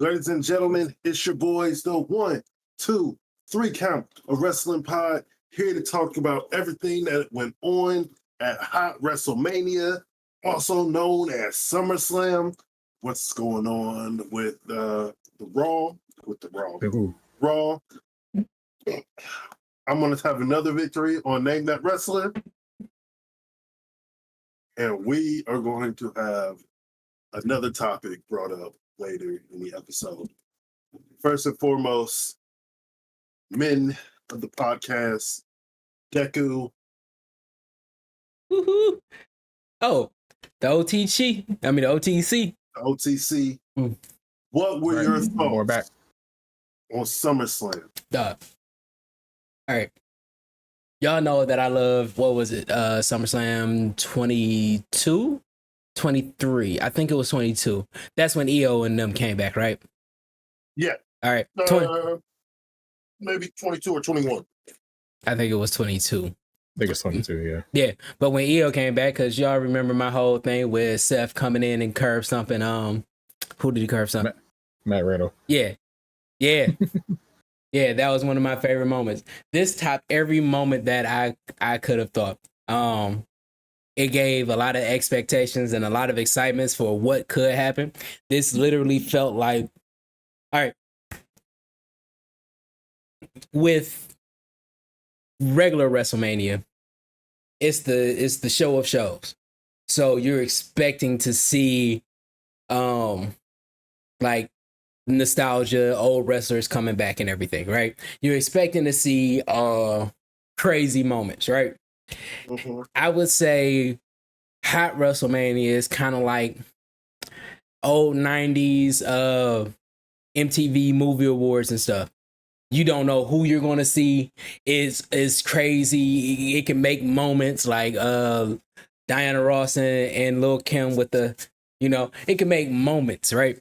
Ladies and gentlemen, it's your boys, the 1, 2, 3 count of Wrestling Pod, here to talk about everything that went on at Hot WrestleMania, also known as SummerSlam. What's going on with the Raw? Raw. I'm going to have another victory on Name That Wrestler. And we are going to have another topic brought up later in the episode. First and foremost, men of the podcast, Deku. Woohoo! Oh, the OTC. The OTC. The OTC. What were your thoughts on SummerSlam? All right. Y'all know that I love, what was it? SummerSlam 22? 23. I think it was 22. That's when EO and them came back, right? Yeah. All right. Maybe 22 or 21. I think it was 22. I think it's 22, yeah. Yeah, but when EO came back, because y'all remember my whole thing with Seth coming in and curb stomping, who did he curb stomp? Matt Riddle. Yeah. Yeah, that was one of my favorite moments. This topped every moment that I could have thought. It gave a lot of expectations and a lot of excitements for what could happen. This literally felt like, all right, with regular WrestleMania, it's the show of shows. So you're expecting to see like nostalgia, old wrestlers coming back and everything, right? You're expecting to see crazy moments, right? Mm-hmm. I would say Hot WrestleMania is kind of like old 90s MTV movie awards and stuff. You don't know who you're going to see. Is crazy. It can make moments like Diana Ross and Lil' Kim with the, it can make moments, right?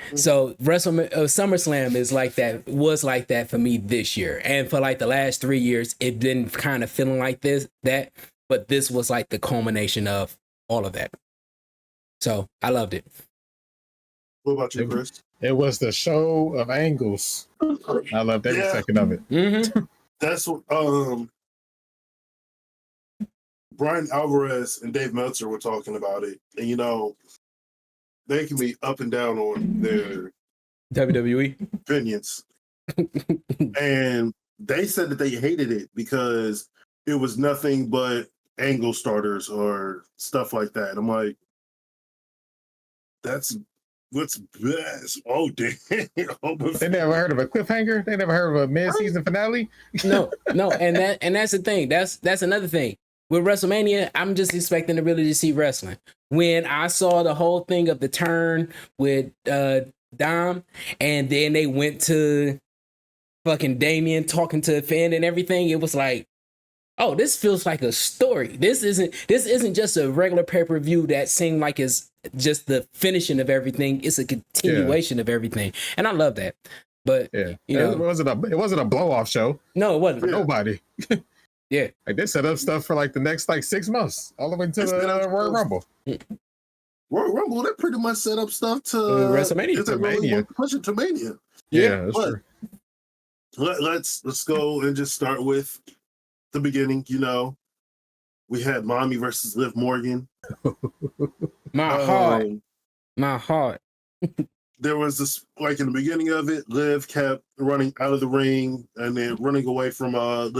Mm-hmm. So SummerSlam is like that, was like that for me this year. And for like the last 3 years, it been kind of feeling like that, but this was like the culmination of all of that. So I loved it. What about you, Chris? It was the show of angles. I loved every second of it. Mm-hmm. That's what Brian Alvarez and Dave Meltzer were talking about it. And they can be up and down on their WWE opinions. And they said that they hated it because it was nothing but angle starters or stuff like that. I'm like, that's what's best. Oh, damn. They never heard of a cliffhanger? They never heard of a mid-season finale? No. And that's the thing. That's another thing. With WrestleMania, I'm just expecting to really see wrestling. When I saw the whole thing of the turn with Dom, and then they went to fucking Damien talking to Finn and everything, it was like, oh, this feels like a story. This isn't just a regular pay-per-view that seemed like it's just the finishing of everything. It's a continuation of everything, and I love that. But it wasn't a blow-off show. No, it wasn't. For nobody. Yeah, like they set up stuff for like the next 6 months, all the way to the Royal Rumble. Royal Rumble, they pretty much set up stuff to WrestleMania. Really push it to Mania. Yeah, that's true. Let's go and just start with the beginning. We had Mommy versus Liv Morgan. My heart. There was this, like in the beginning of it, Liv kept running out of the ring and then running away from from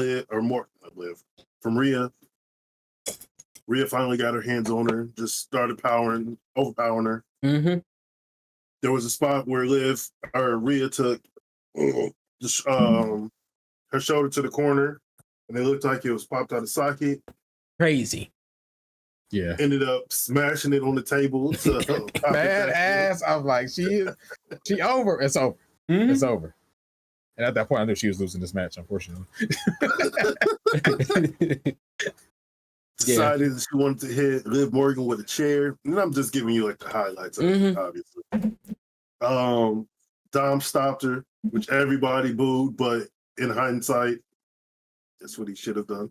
Reah. Reah finally got her hands on her, just started overpowering her. Mm-hmm. There was a spot where Reah took her shoulder to the corner, and it looked like it was popped out of socket. Crazy. Yeah. Ended up smashing it on the table. Badass. I was like, she over. It's over. Mm-hmm. It's over. And at that point, I knew she was losing this match, unfortunately. Decided that she wanted to hit Liv Morgan with a chair. And I'm just giving you like the highlights of it, obviously. Dom stopped her, which everybody booed, but in hindsight, that's what he should have done.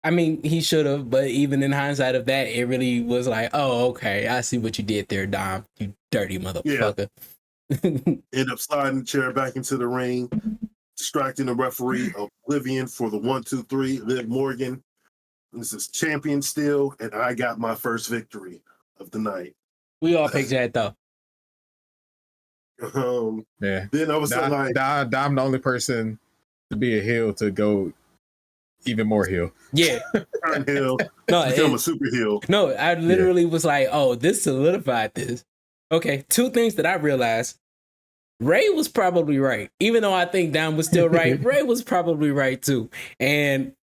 I mean, he should have, but even in hindsight of that, it really was like, oh, okay, I see what you did there, Dom, you dirty motherfucker. End up sliding the chair back into the ring, distracting the referee, oblivion for the 1, 2, 3. Liv Morgan. This is champion still, and I got my first victory of the night. We all picked that though. Yeah. Then I was like, Dom the only person to be a heel to go even more heel. Yeah. turn heel, No, become a super heel. No, I literally was like, oh, this solidified this. Okay, two things that I realized. Ray was probably right. Even though I think Dom was still right, Ray was probably right too. And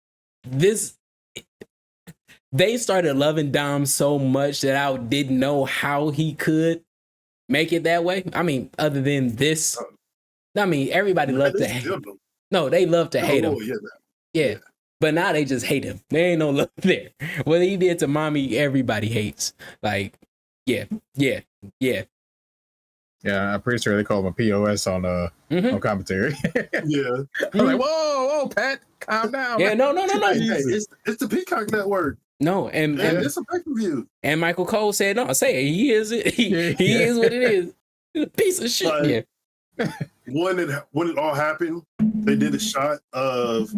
they started loving Dom so much that I didn't know how he could make it that way. I mean, other than this, I mean, everybody loved to hate him. No, they love to hate him. Yeah. But now they just hate him. There ain't no love there. What he did to Mommy, everybody hates. Like, yeah. Yeah, I'm pretty sure they call him a POS on commentary. Yeah. I'm like, whoa, Pat, calm down. Yeah, no. Hey, it's the Peacock Network. No, and it's a pay-per-view. And Michael Cole said, no, say it. He is it. He is what it is. He's a piece of shit. Like, when it all happened, they did a shot of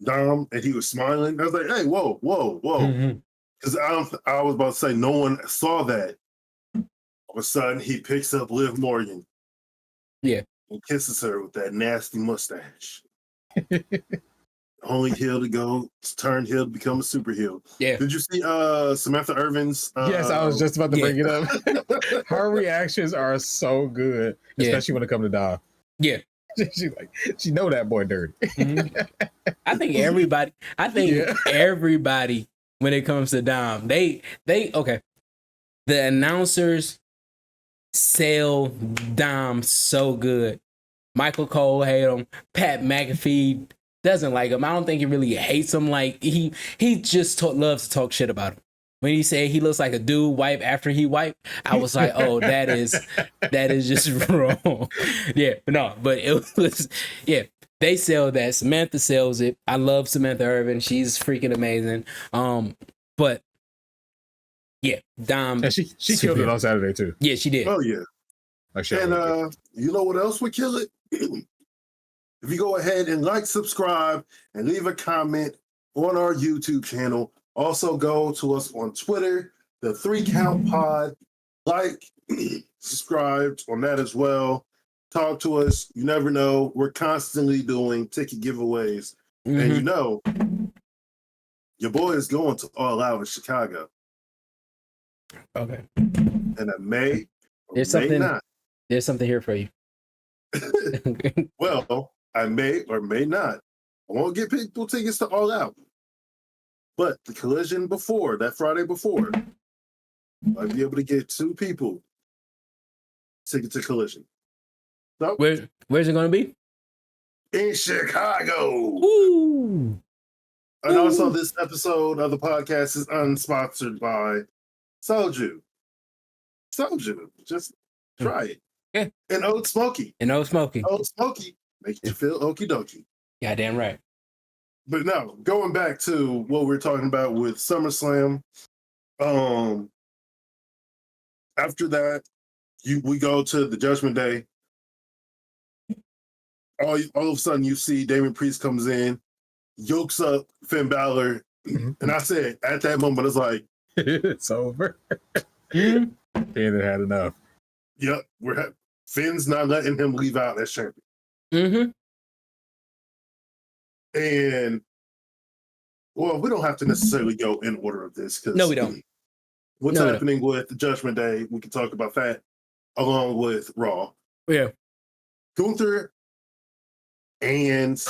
Dom and he was smiling. I was like, hey, whoa. Because I was about to say no one saw that. All of a sudden, he picks up Liv Morgan. Yeah. And kisses her with that nasty mustache. Only heel to go, turn heel to become a super heel. Yeah. Did you see Samantha Irvin's? Yes, I was just about to bring it up. Her reactions are so good, especially when it comes to Dom. Yeah. She's like, she know that boy dirty. I think everybody, when it comes to Dom, they okay. The announcers sell Dom so good. Michael Cole hate him. Pat McAfee doesn't like him. I don't think he really hates him. Like he just loves to talk shit about him. When he said he looks like a dude wipe after he wiped, I was like, oh, that is just wrong. Yeah, no, but it was, yeah, they sell that. Samantha sells it. I love Samantha Irvin. She's freaking amazing. But yeah, Dom. And she killed it on Saturday too. Yeah, she did. Oh yeah. And you know what else would kill it? If you go ahead and like, subscribe, and leave a comment on our YouTube channel. Also go to us on Twitter, the 3 Count Pod. Like, subscribe on that as well. Talk to us. You never know. We're constantly doing ticket giveaways. Mm-hmm. And you know, your boy is going to All Out in Chicago. Okay. And I may or may not. There's something here for you. Well, I may or may not. I won't get people tickets to All Out. But the collision before, that Friday before, I'd be able to get 2 people tickets to collision. So, where's it going to be? In Chicago. Ooh. And also, this episode of the podcast is unsponsored by Soju. Just try it. Yeah. And Oat Smoky. Oat Smoky Makes you feel okie dokie. Goddamn right. But no, going back to what we were talking about with SummerSlam. After that, we go to the Judgment Day. All of a sudden, you see Damien Priest comes in, yokes up Finn Balor, and I said at that moment, it's like it's over. Finn had enough. Yep, Finn's not letting him leave out as champion. Mm-hmm. And well, we don't have to necessarily go in order of this because no, we don't. What's happening with the Judgment Day? We can talk about that along with Raw. Yeah, Gunther and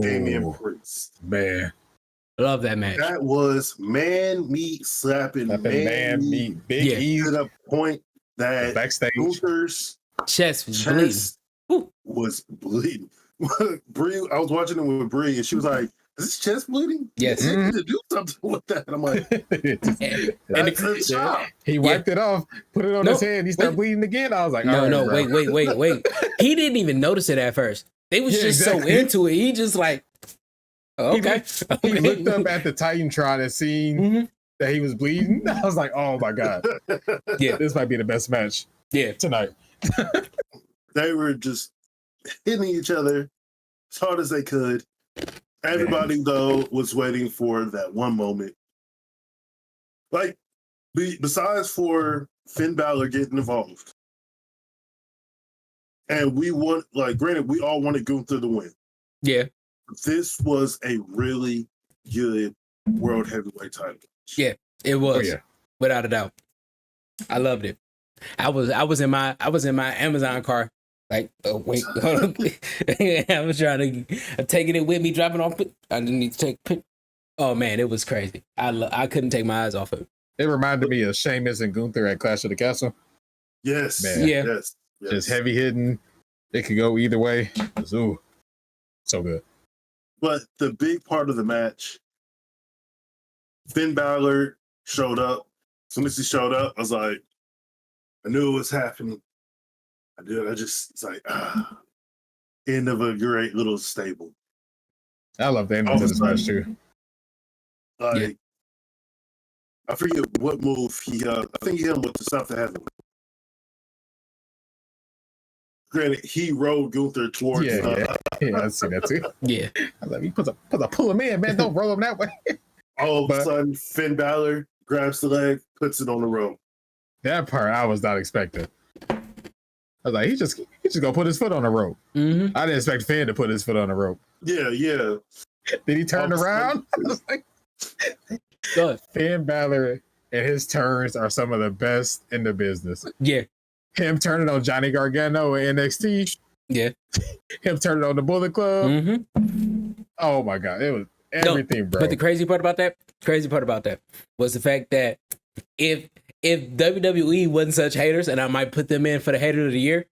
Damien Priest. Man, love that match. That was man meat slapping man meat. Big E to the point that backstage Gunther's chest was bleeding. Brie, I was watching it with Brie, and she was like, "Is his chest bleeding?" Yes. You need to do something with that. And I'm like, he wiped it off, put it on his head, he started bleeding again. I was like, wait. He didn't even notice it at first. They was just so into it. He just like, okay. He looked up at the Titantron and seen that he was bleeding. I was like, oh my God. Yeah. This might be the best match tonight. They were just hitting each other as hard as they could. Everybody, though, was waiting for that one moment. Like, besides for Finn Balor getting involved. And we want, like, granted, we all wanted Gunther to win. Yeah. This was a really good world heavyweight title. Yeah, it was. Oh, yeah. Without a doubt. I loved it. I was in my Amazon car. Like, oh, wait, hold on. I was trying to, I'm taking it with me, dropping off. I didn't need to take. Oh man, it was crazy. I couldn't take my eyes off of it. It reminded me of Sheamus and Gunther at Clash of the Castle. Yes. Man. Yeah. Yes. Just heavy hitting. It could go either way. Ooh, so good. But the big part of the match, Finn Balor showed up. As soon as he showed up, I was like, I knew it was happening. It's like, end of a great little stable. I love the ending All to of a this match sudden, too. Like, Yeah. I forget what move I think he hit him with the South of Heaven. Granted, he rolled Gunther towards Yeah, I see that too. Yeah. I was like, he puts a pull him in, man. Don't roll him that way. all of a sudden, Finn Balor grabs the leg, puts it on the rope. That part I was not expecting. I was like, he's just gonna put his foot on the rope. Mm-hmm. I didn't expect Finn to put his foot on the rope. Yeah. Did he turn around? I was like, Good. Finn Balor and his turns are some of the best in the business. Yeah. Him turning on Johnny Gargano in NXT. Yeah. Him turning on the Bullet Club. Mm-hmm. Oh my God, it was everything, bro. But the crazy part about that was the fact that if WWE wasn't such haters, and I might put them in for the hater of the year,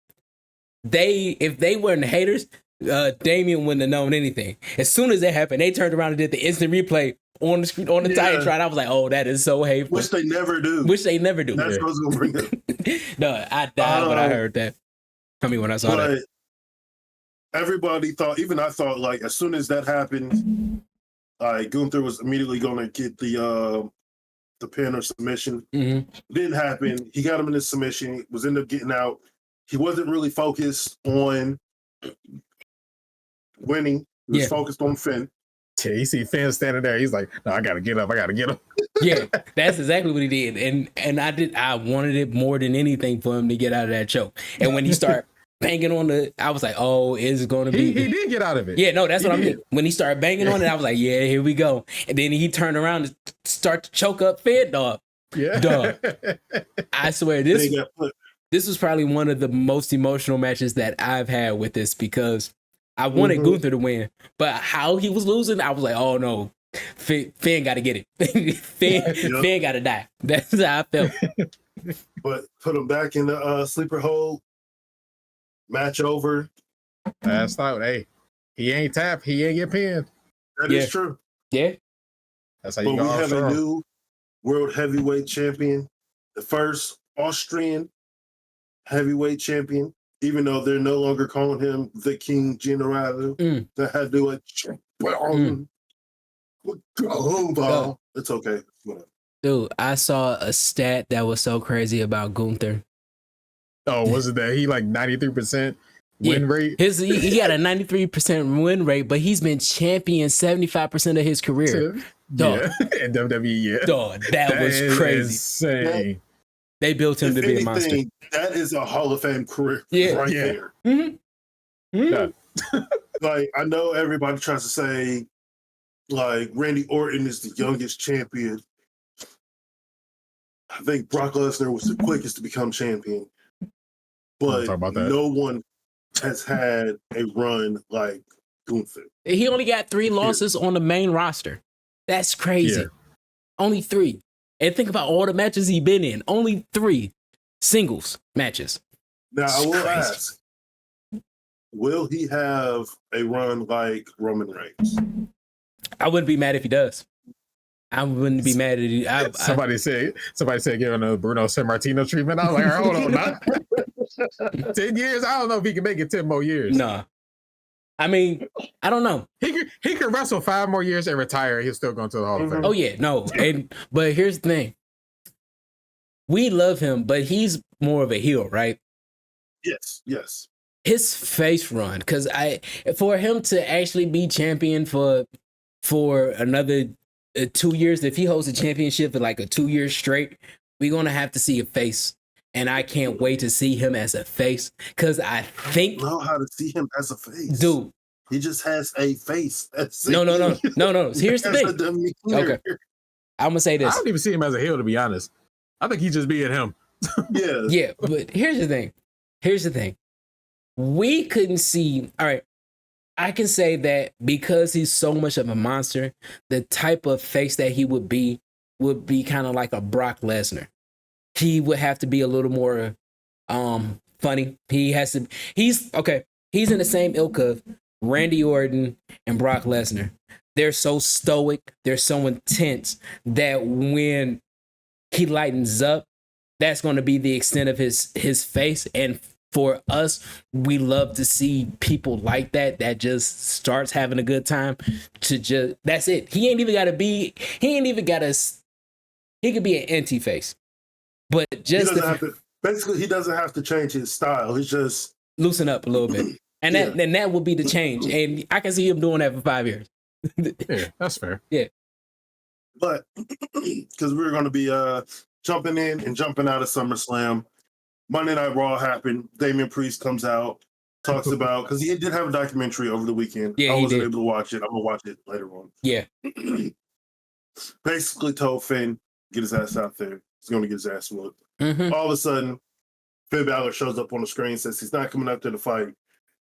if they weren't haters, Damien wouldn't have known anything. As soon as that happened, they turned around and did the instant replay on the screen on the Titantron. I was like, oh, that is so hateful. Which they never do. That's Yeah. what I was gonna bring up. No, I died when I heard that. I mean, when I saw that. Everybody thought, even I thought, like, as soon as that happened, Gunther was immediately going to get the pin or submission. Mm-hmm. Didn't happen. He got him in the submission. Was ended up getting out. He wasn't really focused on winning. He was focused on Finn. Yeah, you see Finn standing there. He's like, no, I gotta get up. I gotta get him. Yeah, that's exactly what he did. And I wanted it more than anything for him to get out of that choke. And when he started banging on I was like, oh, it's going to be. He did get out of it. Yeah, no, that's what I mean. When he started banging on it, I was like, yeah, here we go. And then he turned around and start to choke up Finn, dog. Yeah. Dog. I swear, this was probably one of the most emotional matches that I've had with this, because I wanted Gunther to win, but how he was losing, I was like, oh no, Finn got to get it. Finn got to die. That's how I felt. But put him back in the sleeper hold. Match over. That's not. Hey, he ain't tapped. He ain't get pinned. That is true. Yeah. That's how But you we go. have a new world heavyweight champion, the first Austrian heavyweight champion. Even though they're no longer calling him the King General, that had to do it. It's okay. Dude, I saw a stat that was so crazy about Gunther. Oh, was it that he like 93% win rate? He had a 93% win rate, but he's been champion 75% of his career. Dog. Yeah. In WWE, yeah. Dog, that was crazy. Insane. They built him to be a monster. That is a Hall of Fame career there. Mm-hmm. Mm-hmm. Like, I know everybody tries to say, like, Randy Orton is the youngest champion. I think Brock Lesnar was the quickest to become champion. But no one has had a run like Gunther. He only got 3 losses on the main roster. That's crazy. Yeah. Only 3. And think about all the matches he's been in. Only 3 singles matches. Now, I will ask, will he have a run like Roman Reigns? I wouldn't be mad if he does. I wouldn't be mad at you. Somebody said giving a Bruno Sammartino treatment. I was like, hold on, 10 years? I don't know if he can make it 10 more years. Nah. I mean, I don't know. He could wrestle 5 more years and retire. He'll still go to the Hall of Fame. Oh yeah, no. But here's the thing. We love him, but he's more of a heel, right? Yes. His face run, because for him to actually be champion for another 2 years, if he holds a championship for like a 2 years straight, we're gonna have to see a face. And I can't wait to see him as a face, because I think know how to see him as a face, dude. He just has a face. No. Here's the thing. Okay, I'm gonna say this. I don't even see him as a heel, to be honest. I think he's just being him. Yeah, but here's the thing. We couldn't see. All right, I can say that because he's so much of a monster, the type of face that he would be kind of like a Brock Lesnar. He would have to be a little more funny. He's in the same ilk of Randy Orton and Brock Lesnar. They're so stoic, they're so intense that when he lightens up, that's going to be the extent of his face. And for us, we love to see people like that just starts having a good time. That's it. He could be an anti-face. But just he doesn't have to change his style. He's just loosen up a little bit. And that would be the change. And I can see him doing that for 5 years. Yeah, that's fair. Yeah. But because we're going to be jumping in and jumping out of SummerSlam, Monday Night Raw happened. Damien Priest comes out, talks about, because he did have a documentary over the weekend. Yeah, I wasn't able to watch it. I'm going to watch it later on. Yeah. Basically told Finn, get his ass out there. He's going to get his ass whooped. Mm-hmm. All of a sudden, Finn Balor shows up on the screen, says he's not coming up to the fight.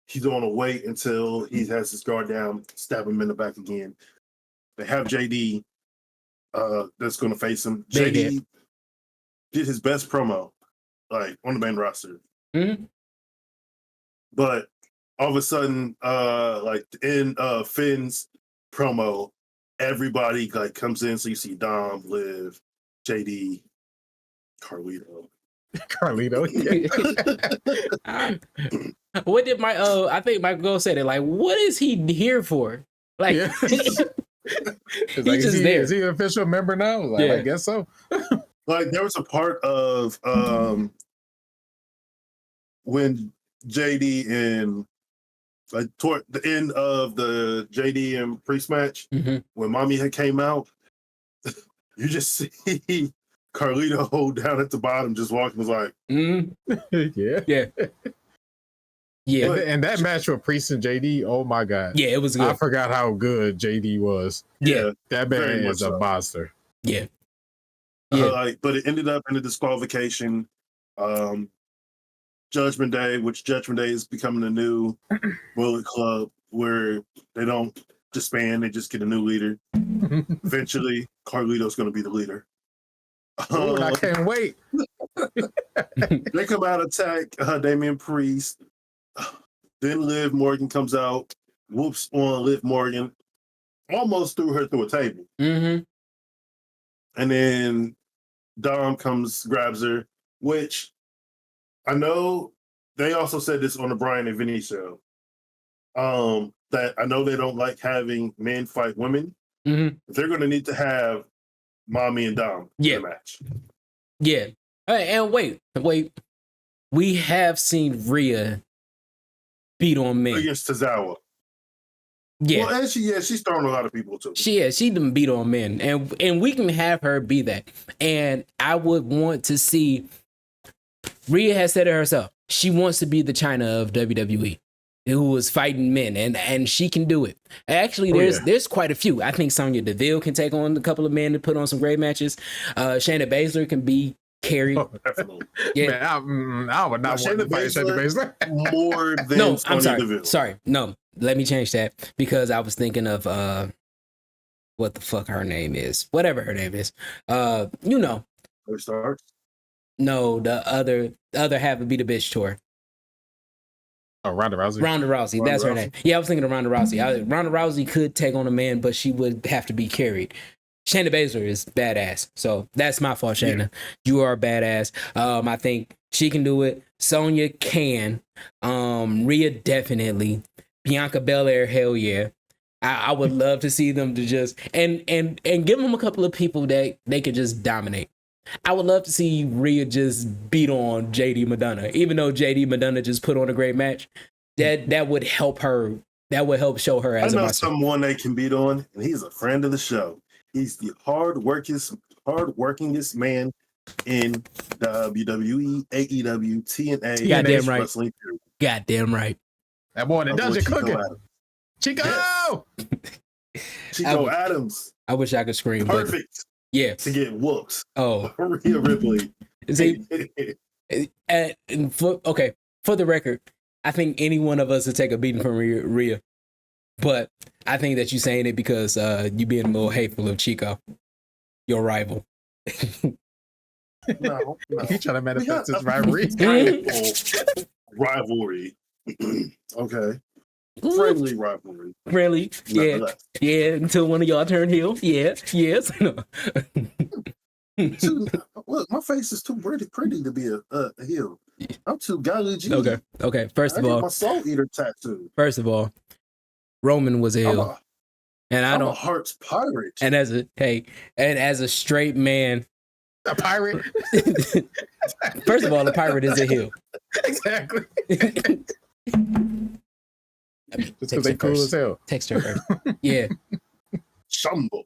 He's going to wait until he has his guard down, stab him in the back again. They have JD that's going to face him. JD did his best promo, like, on the main roster. Mm-hmm. But all of a sudden, like, in Finn's promo, everybody, like, comes in. So you see Dom, Liv, JD, Carlito. Yeah. What did I think Michael Gold said it, like, what is he here for? Like, yeah. He's like, just there. Is he an official member now? Like, Yeah. I guess so. Like, there was a part of when JD and, like, toward the end of the JD and Priest match, when Mommy had came out, you just see Carlito down at the bottom just walking, was like, Yeah. And that match with Priest and JD, oh my God. Yeah, it was good. I forgot how good JD was. Yeah. That man is a monster. Yeah. But it ended up in a disqualification. Judgment Day, which Judgment Day is becoming the new Bullet Club, where they don't disband, they just get a new leader. Eventually, Carlito's going to be the leader. I can't wait. They come out, attack Damien Priest. Then Liv Morgan comes out, whoops on Liv Morgan, almost threw her through a table. Mm-hmm. And then Dom comes, grabs her, which I know they also said this on the Brian and Vinny show. That I know they don't like having men fight women. Mm-hmm. But they're going to need to have Mommy and Dom in the match. Yeah. And wait. We have seen Reah beat on men against Tozawa. Yeah. Well, and she's throwing a lot of people too. She done beat on men, and we can have her be that. And I would want to see. Reah has said it herself. She wants to be the China of WWE, who was fighting men, and she can do it. Actually, there's quite a few. I think Sonya Deville can take on a couple of men and put on some great matches. Shayna Baszler can be carried. Oh, definitely. Yeah, man, I would not want to fight Shayna Baszler more than no. Sonya I'm sorry. Deville. Sorry, no. Let me change that because I was thinking of what the fuck her name is. Whatever her name is. You know. Her stars? No, the other half would be the bitch tour. Oh, Ronda Rousey. Ronda Rousey, that's her name. Yeah, I was thinking of Ronda Rousey. Ronda Rousey could take on a man, but she would have to be carried. Shayna Baszler is badass, so that's my fault, Shayna. Yeah. You are badass. I think she can do it. Sonya can. Rhea definitely. Bianca Belair, hell yeah. I would love to see them to just and give them a couple of people that they could just dominate. I would love to see Rhea just beat on JD Madonna, even though JD Madonna just put on a great match. That would help her. That would help show her as I know a monster. someone they can beat on, and he's a friend of the show. He's the hardworkingest man in WWE, AEW, TNA, Goddamn right. wrestling. Period. Goddamn right. That boy in the dungeon cooking. Chico! Chico Adams. I wish I could scream. Perfect. Yeah. To get whooped. Oh. Rhea Ripley. See, for the record, I think any one of us would take a beating from Rhea. But I think that you're saying it because you being a little hateful of Chico, your rival. No. He trying to manifest his rivalry. Rivalry. Okay. Friendly rivalry. Really? Yeah. Yeah. Until one of y'all turn heel. Yeah. Yes. Look, my face is too pretty to be a heel. I'm too godly G. Okay. First of all, my soul eater tattoo. First of all, Roman was a heel. I'm a Hearts pirate. And as a straight man, a pirate. First of all, a pirate is a heel. Exactly. Just because they cool as hell. Text her first. Yeah. Shumble.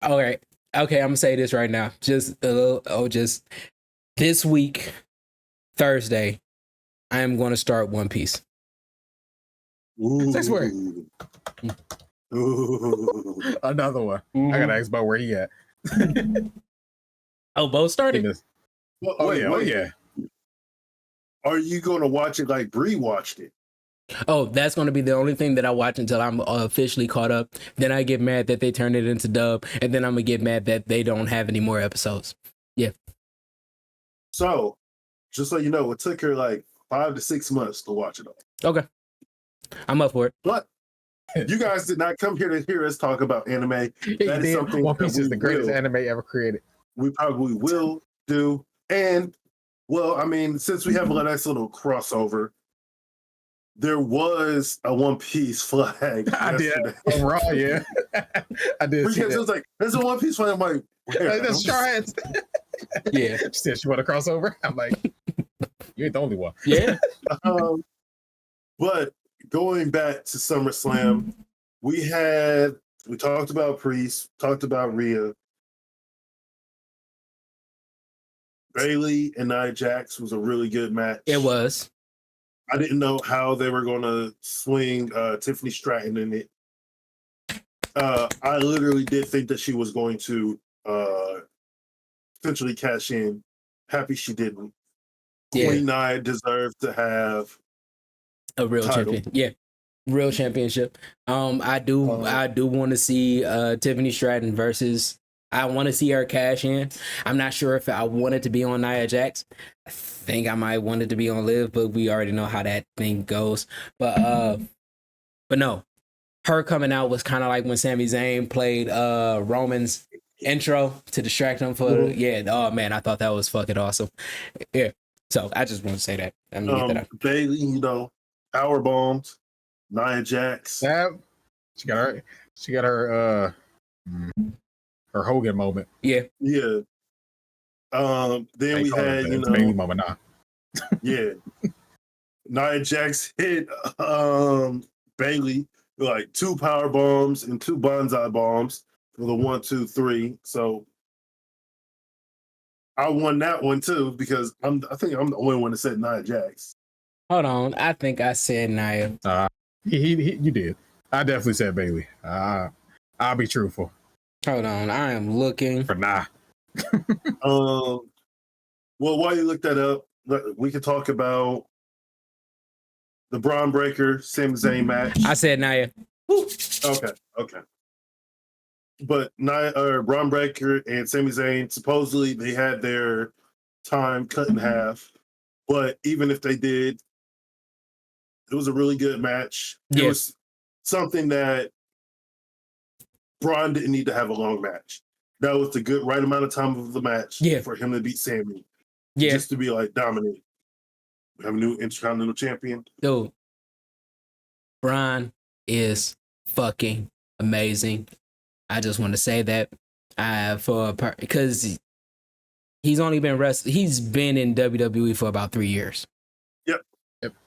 All right. Okay, I'm gonna say this right now. Just this week, Thursday, I am going to start One Piece. Sex word. Another one. I gotta ask about where he at. Oh, Bo started. Yeah. Are you going to watch it like Bree watched it? Oh, that's going to be the only thing that I watch until I'm officially caught up. Then I get mad that they turned it into dub, and then I'm gonna get mad that they don't have any more episodes. Yeah. So, just so you know, it took her like 5 to 6 months to watch it all. Okay, I'm up for it. But you guys did not come here to hear us talk about anime. That is something One Piece is the greatest anime ever created. We probably will do. And, well, I mean, since we have a nice little crossover, there was a One Piece flag. I did. Raw, yeah. I did. Because it was like, there's a One Piece flag. I'm like, that's Charles. Yeah. She said she want a crossover. I'm like, you ain't the only one. Yeah. But going back to SummerSlam, we talked about Priest, talked about Rhea. Bayley and Nia Jax was a really good match. It was. I didn't know how they were going to swing Tiffany Stratton in it. I literally did think that she was going to potentially cash in. Happy she didn't. Yeah. Queen Nia deserved to have a real champion. Yeah. Real championship. I do want to see Tiffany Stratton versus. I want to see her cash in. I'm not sure if I want it to be on Nia Jax. I think I might want it to be on Liv, but we already know how that thing goes. But no, her coming out was kind of like when Sami Zayn played Roman's intro to distract him for oh man, I thought that was fucking awesome. Yeah. So I just want to say that. I'm gonna get that out. Bayley, power bombs. Nia Jax. Yeah. She got her Hogan moment. Yeah. Yeah. Then we had, Bayley moment now. Yeah. Nia Jax hit Bayley with like 2 power bombs and 2 bonsai bombs for the 1, 2, 3. So I won that one too because I think I'm the only one that said Nia Jax. Hold on, I think I said Nia. You did. I definitely said Bayley. I'll be truthful. Hold on, I am looking for nah. Well, while you look that up, we can talk about the Braun Breaker Sami Zayn match. I said Nia. Okay. But Braun Breaker and Sami Zayn, supposedly they had their time cut in half. But even if they did, it was a really good match. It was something that Braun didn't need to have a long match. That was the right amount of time of the match for him to beat Sami. Yeah. Just to be like dominant. We have a new Intercontinental Champion. Dude. Braun is fucking amazing. I just want to say that because he's only been he's been in WWE for about 3 years. Yep,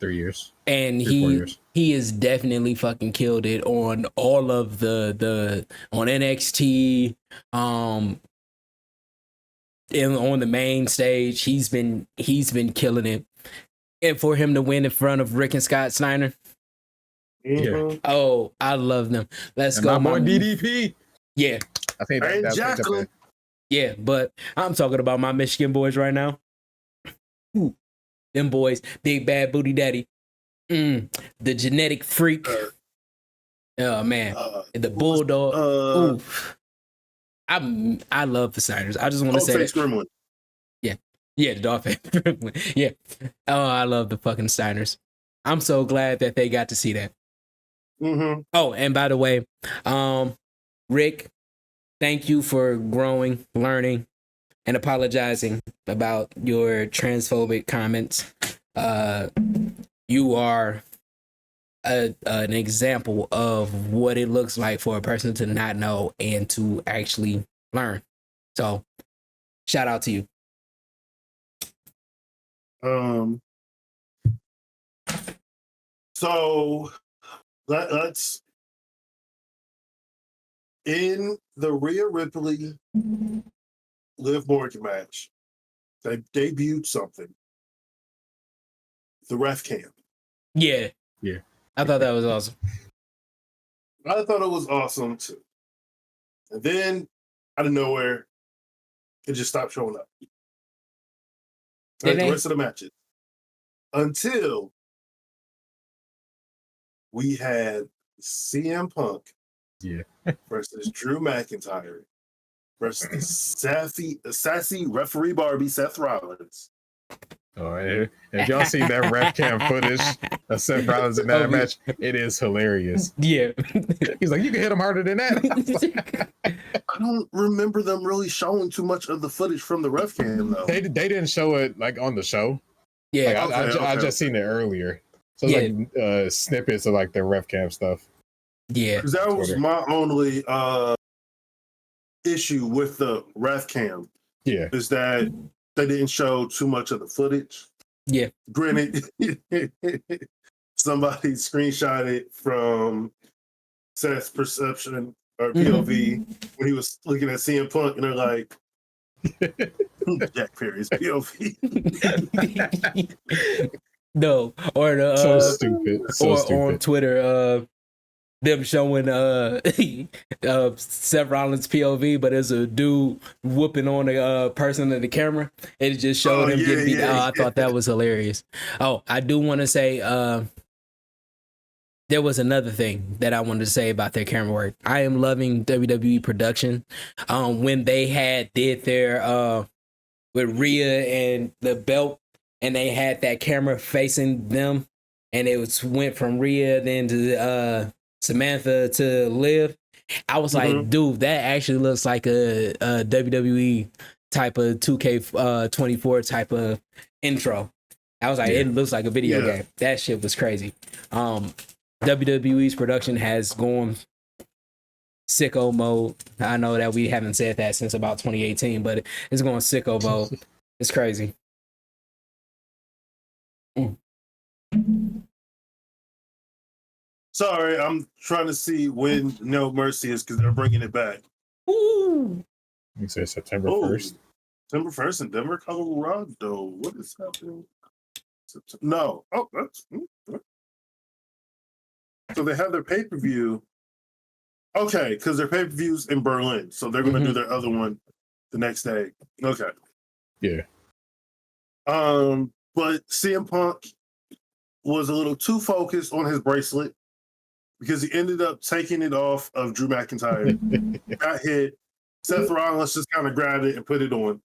3 years. And 4 years. he has definitely fucking killed it on all of the on NXT, and on the main stage. He's been killing it. And for him to win in front of Rick and Scott Steiner. Mhm. Oh, I love them. Let's And go, my boy DDP. Yeah. I think And that's Jacqueline. Yeah, but I'm talking about my Michigan boys right now. Ooh, them boys, Big Bad Booty Daddy. The genetic freak. Oh man, the Bulldog. Oof. I love the Steiners. I just want to say that. Gremlin. Yeah, the Dolphin. Yeah. Oh, I love the fucking Steiners. I'm so glad that they got to see that. Mm-hmm. Oh, and by the way, Rick, thank you for growing, learning, and apologizing about your transphobic comments. You are an example of what it looks like for a person to not know and to actually learn. So, shout out to you. So let's in the Rhea Ripley Liv Morgan match, they debuted something. The ref cam. Yeah. I thought that was awesome. I thought it was awesome too. And then out of nowhere, it just stopped showing up. Like the rest of the matches. Until we had CM Punk versus Drew McIntyre versus the sassy referee Barbie Seth Rollins. Oh, if y'all see that ref cam footage of Seth Rollins in that match, it is hilarious. Yeah. He's like, you can hit him harder than that. I don't remember them really showing too much of the footage from the ref cam though. They didn't show it like on the show. Yeah. Like, I just seen it earlier. So it's like snippets of like the ref cam stuff. Yeah. Because that was my only issue with the ref cam. Yeah. Is that they didn't show too much of the footage. Yeah. Granted, somebody screenshotted from Seth's perception or POV when he was looking at CM Punk, and they're like, Jack Perry's POV. No, or the so stupid. So or stupid. on Twitter, them showing Seth Rollins POV, but there's a dude whooping on a person in the camera. It just showed him getting beat. I thought that was hilarious. Oh, I do want to say there was another thing that I wanted to say about their camera work. I am loving WWE production. When they did their with Reah and the belt, and they had that camera facing them, and it went from Reah then to Samantha to Liv. I was like, dude, that actually looks like a WWE type of 2K24 type of intro. I was like, it looks like a video game. That shit was crazy. WWE's production has gone sicko mode. I know that we haven't said that since about 2018, but it's going sicko mode. It's crazy. Sorry, I'm trying to see when No Mercy is because they're bringing it back. Ooh. You say September 1st. September 1st in Denver, Colorado. What is happening? No. Oh, that's so they have their pay-per-view. Okay, because their pay-per-view's in Berlin, so they're gonna do their other one the next day. Okay. Yeah. But CM Punk was a little too focused on his bracelet because he ended up taking it off of Drew McIntyre. Got hit. Seth Rollins just kind of grabbed it and put it on.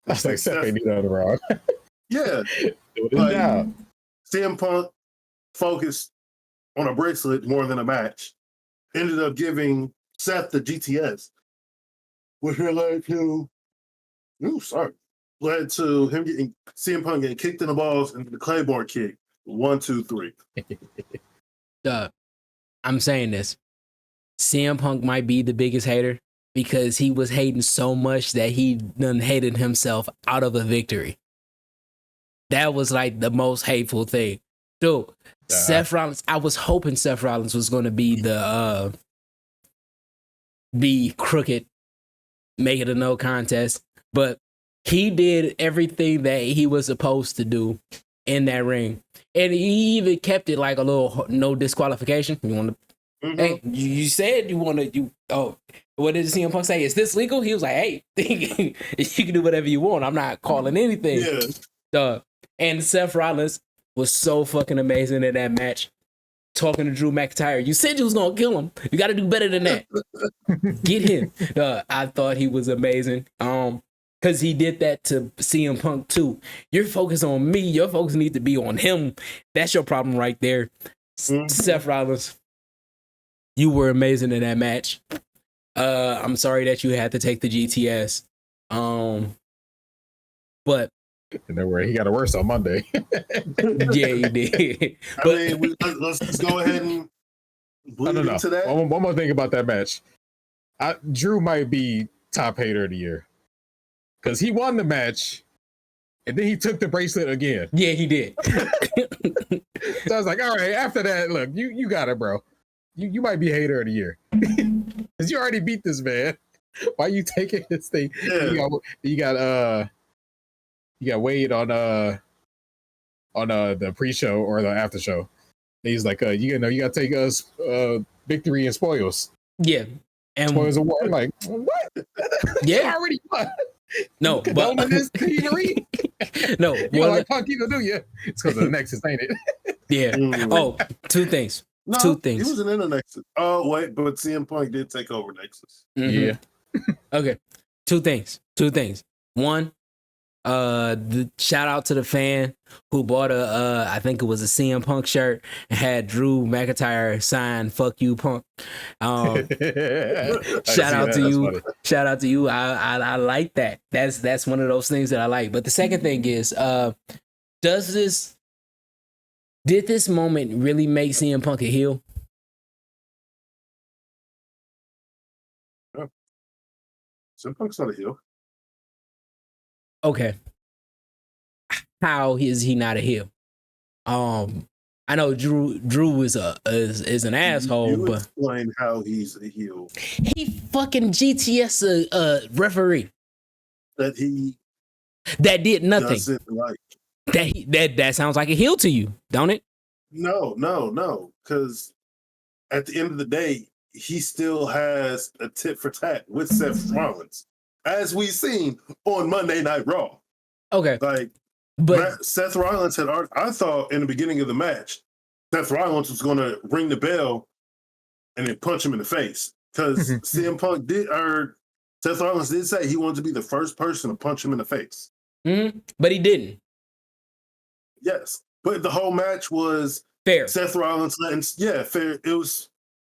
I was like, Seth ain't need nothing wrong. Yeah. Like, CM Punk focused on a bracelet more than a match. Ended up giving Seth the GTS, which led to him getting CM Punk getting kicked in the balls and the Claymore kick. 1, 2, 3. I'm saying this. CM Punk might be the biggest hater because he was hating so much that he done hated himself out of a victory. That was like the most hateful thing. Dude, Seth Rollins, I was hoping Seth Rollins was going to be be crooked, make it a no contest, but he did everything that he was supposed to do in that ring. And he even kept it like a little no disqualification. You want to Hey, you said you want to, what did CM Punk say? Is this legal? He was like, hey, you can do whatever you want. I'm not calling anything. Yeah. And Seth Rollins was so fucking amazing in that match. Talking to Drew McIntyre. You said you was going to kill him. You got to do better than that. Get him. I thought he was amazing. Because he did that to CM Punk too. You're focused on me. Your focus needs to be on him. That's your problem right there. Seth Rollins. You were amazing in that match. I'm sorry that you had to take the GTS. But and don't worry, he got it worse on Monday. Yeah, he did. But let's go ahead and bleed into that. One more thing about that match. Drew might be top hater of the year. Because he won the match, and then he took the bracelet again. Yeah, he did. So I was like, all right, after that, look, you got it, bro. You might be hater of the year because you already beat this man. Why you taking this thing? Yeah. You got Wade on the pre-show or the after show. And he's like, you got to take us victory and spoils. Yeah, and spoils of war. I'm like, what? Yeah, you already won. No, but this thievery. No, you like Punk either, do you? It's because of the Nexus, ain't it? Yeah. Oh, two things. No, two things. He wasn't in the Nexus. Oh, wait, but CM Punk did take over Nexus. Yeah. Okay. Two things. One, the shout out to the fan who bought I think it was a CM Punk shirt and had Drew McIntyre sign "Fuck you, Punk." Shout out to you. Funny. Shout out to you. I like that. That's one of those things that I like. But the second thing is, did this moment really make CM Punk a heel? No. CM Punk's not a heel. Okay. How is he not a heel? I know Drew is an asshole, but explain how he's a heel. He fucking GTS a referee that did nothing. Doesn't like. That sounds like a heel to you, don't it? No. Because at the end of the day, he still has a tit for tat with Seth Rollins, as we've seen on Monday Night Raw. Okay, but Seth Rollins had. I thought in the beginning of the match, Seth Rollins was going to ring the bell and then punch him in the face because CM Punk Seth Rollins did say he wanted to be the first person to punch him in the face. But he didn't. Yes. But the whole match was fair. Seth Rollins fair. It was,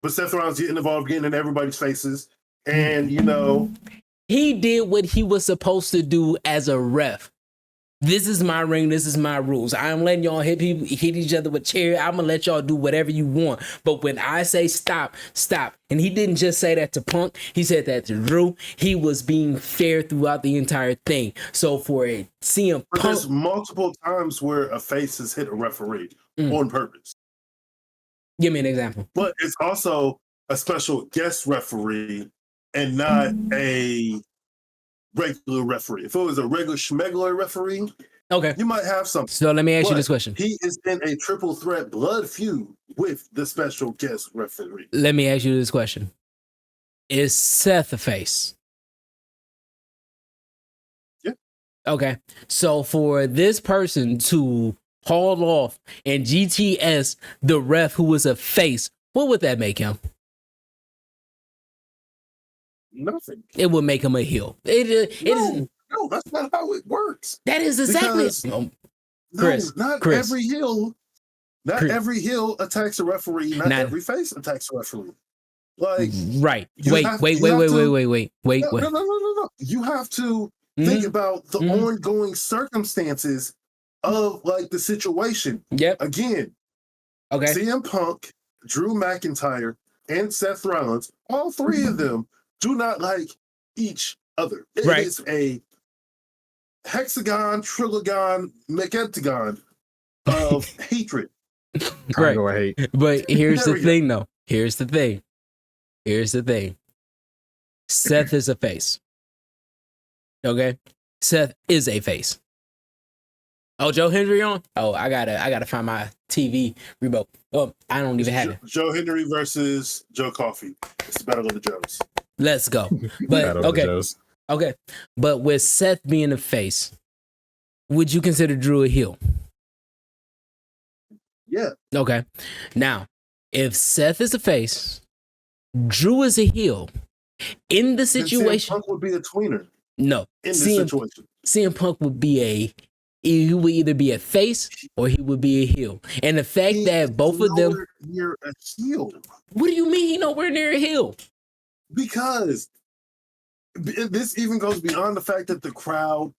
but Seth Rollins getting involved, getting in everybody's faces. And, he did what he was supposed to do as a ref. This is my ring. This is my rules. I'm letting y'all hit each other with chairs. I'm going to let y'all do whatever you want. But when I say stop, stop. And he didn't just say that to Punk. He said that to Drew. He was being fair throughout the entire thing. So for CM Punk. There's multiple times where a face has hit a referee on purpose. Give me an example. But it's also a special guest referee and not a regular referee. If it was a regular schmegler referee, okay, you might have something. So let me ask you this question. He is in a triple threat blood feud with the special guest referee. Let me ask you this question. Is Seth a face? Yeah. Okay. So for this person to haul off and GTS the ref who was a face, what would that make him? Nothing. It would make him a heel. No, that's not how it works. That is exactly Chris. Every heel. Not every heel attacks a referee. Not every face attacks a referee. Like right. Wait. No. You have to think about the ongoing circumstances of like the situation. Yep. Again. Okay. CM Punk Drew McIntyre and Seth Rollins, all three of them do not like each other. It Right. is a hexagon, trilogon, mechentagon of hatred. Right. Triangle of hate. But here's There the we go. thing, though. Here's the thing. Seth is a face. Okay? Seth is a face. Oh, Joe Hendry on? Oh, I gotta find my TV remote. Oh, I don't even have it. Joe Henry versus Joe Coffey. It's the Battle of the Joes. Let's go. But Battle of the okay. Joes. Okay. But with Seth being a face, would you consider Drew a heel? Yeah. Okay. Now, if Seth is a face, Drew is a heel. In the Then CM situation, Punk would be a tweener no. in this CM, situation. CM Punk would be he would either be a face or he would be a heel. And the fact that both of them, nowhere near a heel. what do you mean he nowhere near a heel? Because this even goes beyond the fact that the crowd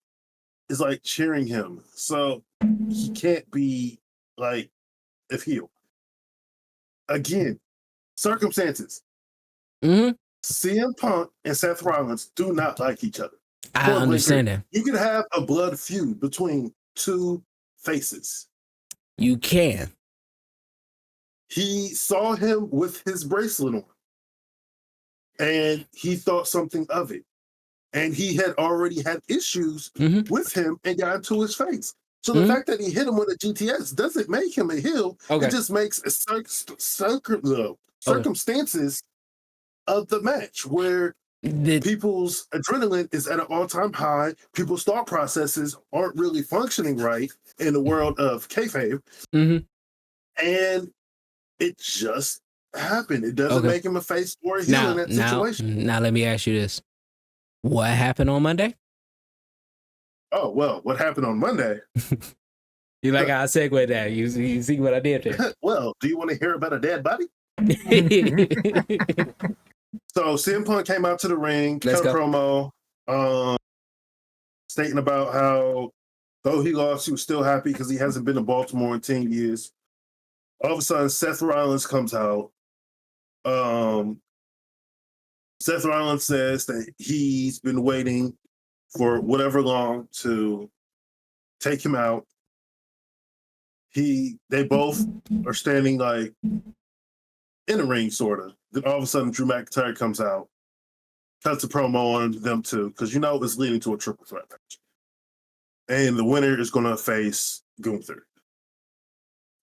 is like cheering him. So he can't be like a heel. Again, circumstances. Mm-hmm. CM Punk and Seth Rollins do not like each other. I Point blank understand period. that. You can have a blood feud between two faces. You can. He saw him with his bracelet on, and he thought something of it. And he had already had issues Mhm. with him and got into his face. So the Mhm. fact that he hit him with a GTS doesn't make him a heel. Okay. It just makes circumstances of the match where people's adrenaline is at an all-time high. People's thought processes aren't really functioning right in the world of kayfabe. Mhm. And it just happened. It doesn't Okay. make him a face or a heel in that situation. Now let me ask you this. What happened on Monday? Oh, well, what happened on Monday? You like how I segued that? You see what I did there? Well, do you want to hear about a dead body? So CM Punk came out to the ring, Let's cut a go. promo, stating about how though he lost, he was still happy because he hasn't been to Baltimore in 10 years. All of a sudden, Seth Rollins comes out. Seth Rollins says that he's been waiting for whatever long to take him out. They both are standing like in a ring, sort of. Then all of a sudden, Drew McIntyre comes out, cuts a promo on them too, because you know it's leading to a triple threat match. And the winner is going to face Gunther.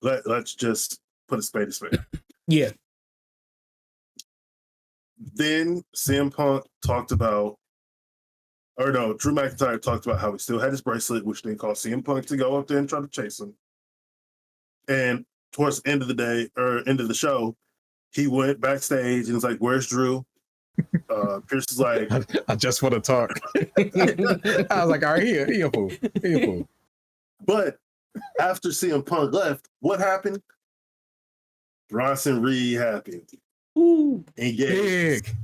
Let's just put a spade to spade. Yeah. Then CM Punk talked about, or no, Drew McIntyre talked about how he still had his bracelet, which then caused CM Punk to go up there and try to chase him. And towards the end of the day, or end of the show, he went backstage and was like, "Where's Drew?" Pierce is like, I just want to talk. I was like, all right, he a fool. He a fool. but after CM Punk left, what happened? Bronson Reed happened. Ooh. And gave Big.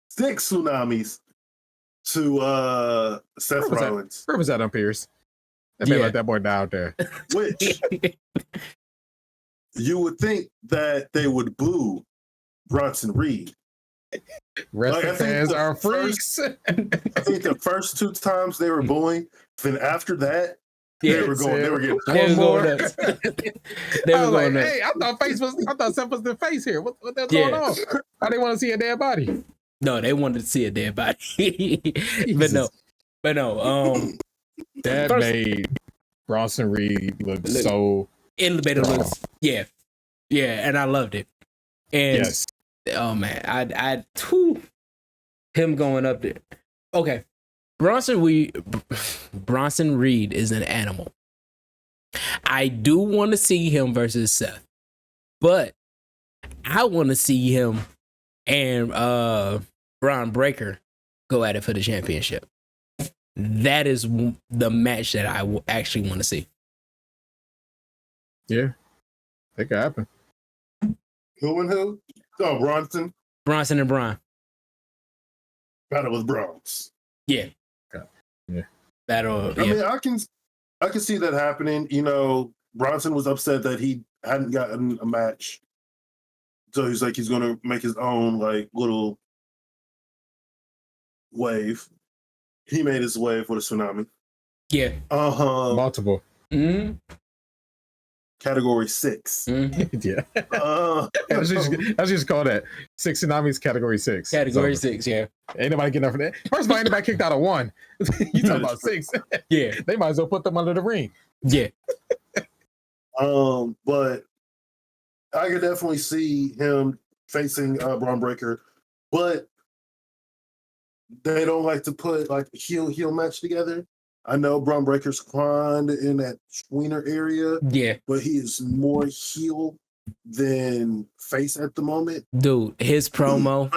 6 tsunamis to Seth Rollins. Where was that on Pierce? They may Yeah. let that boy down there. Which you would think that they would boo Bronson Reed. Wrestling I think fans the are first- freaks. I think the first 2 times they were booing, then after that, they Yeah, were getting They was one more. going nuts. They I was was going like, nuts. hey, I thought Seth was the face here. What the hell's Yeah. going on? I didn't want to see a dead body. No, they wanted to see a dead body. but no. That First- made Bronson Reed look so Elevator strong. looks. Yeah. Yeah, and I loved it. And Yes. oh man, him going up there. Okay. Bronson Reed is an animal. I do want to see him versus Seth, but I want to see him and Braun Breaker go at it for the championship. That is the match that I actually want to see. Yeah. That could happen. Who and who? Oh, Bronson and Braun. Battle with Bronx. Yeah. Okay. Yeah. Battle. I Yeah. mean, I can see that happening. You know, Bronson was upset that he hadn't gotten a match So he's like, he's gonna make his own like little wave. He made his wave with a tsunami. Yeah. Multiple. Mm-hmm. Category 6. Mm-hmm. Yeah. I just call that 6 tsunamis category 6. Category 6, yeah. Ain't nobody getting up for that. First of all, ain't nobody kicked out of 1. You talking about 6? Yeah. They might as well put them under the ring. Yeah. But I could definitely see him facing Braun Breaker, but they don't like to put like a heel match together. I know Braun Breaker's kind of in that tweener area, Yeah. but he is more heel than face at the moment. Dude, his promo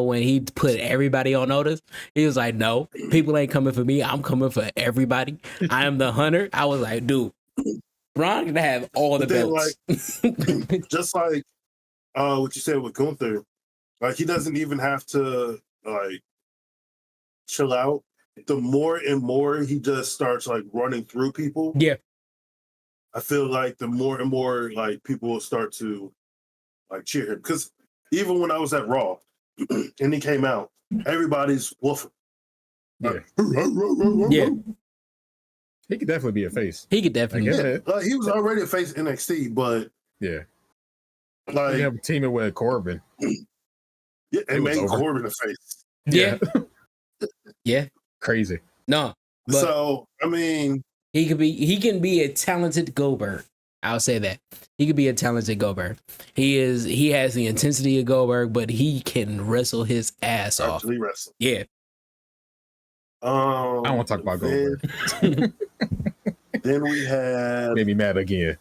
when he put everybody on notice, he was like, no, people ain't coming for me. I'm coming for everybody. I am the hunter. I was like, dude, Braun gonna have all the belts. Like, just like what you said with Gunther, like he doesn't even have to like chill out. The more and more he just starts like running through people. Yeah. I feel like the more and more like people will start to like cheer him. Because even when I was at Raw and he came out, everybody's woofing. Yeah. Like, Yeah. He could definitely be a face. He could definitely. Yeah, like he was already a face NXT, but Yeah. like him teaming with Corbin. Yeah, and made Corbin a face. Yeah. Yeah. Crazy. No. So I mean, he can be a talented Goldberg. I'll say that. He could be a talented Goldberg. He has the intensity of Goldberg, but he can wrestle his ass off. Actually wrestle. Yeah. I don't want to talk about Goldberg. Then we had made me mad again.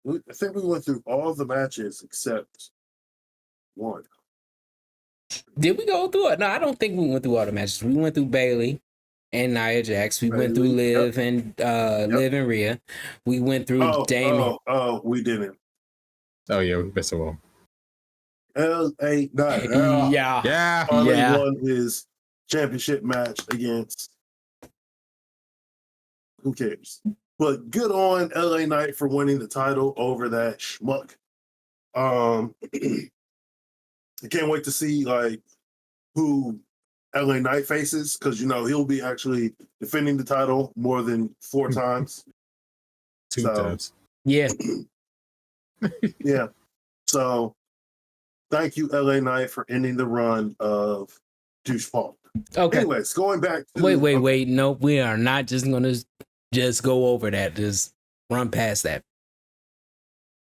I think we went through all the matches except one. Did we go through it? No, I don't think we went through all the matches. We went through Bayley and Nia Jax. We went through Liv and Liv and Rhea. We went through Damien. We didn't. Oh yeah, we missed one. LA Knight. Yeah. Won his championship match against. Who cares? But good on LA Knight for winning the title over that schmuck. I can't wait to see like who LA Knight faces, because he'll be actually defending the title more than 4 times. 2 times. Yeah. Yeah. So thank you, LA Knight, for ending the run of Douche Paul. Okay. Anyways, going back to wait. No, we are not just gonna just go over that. Just run past that.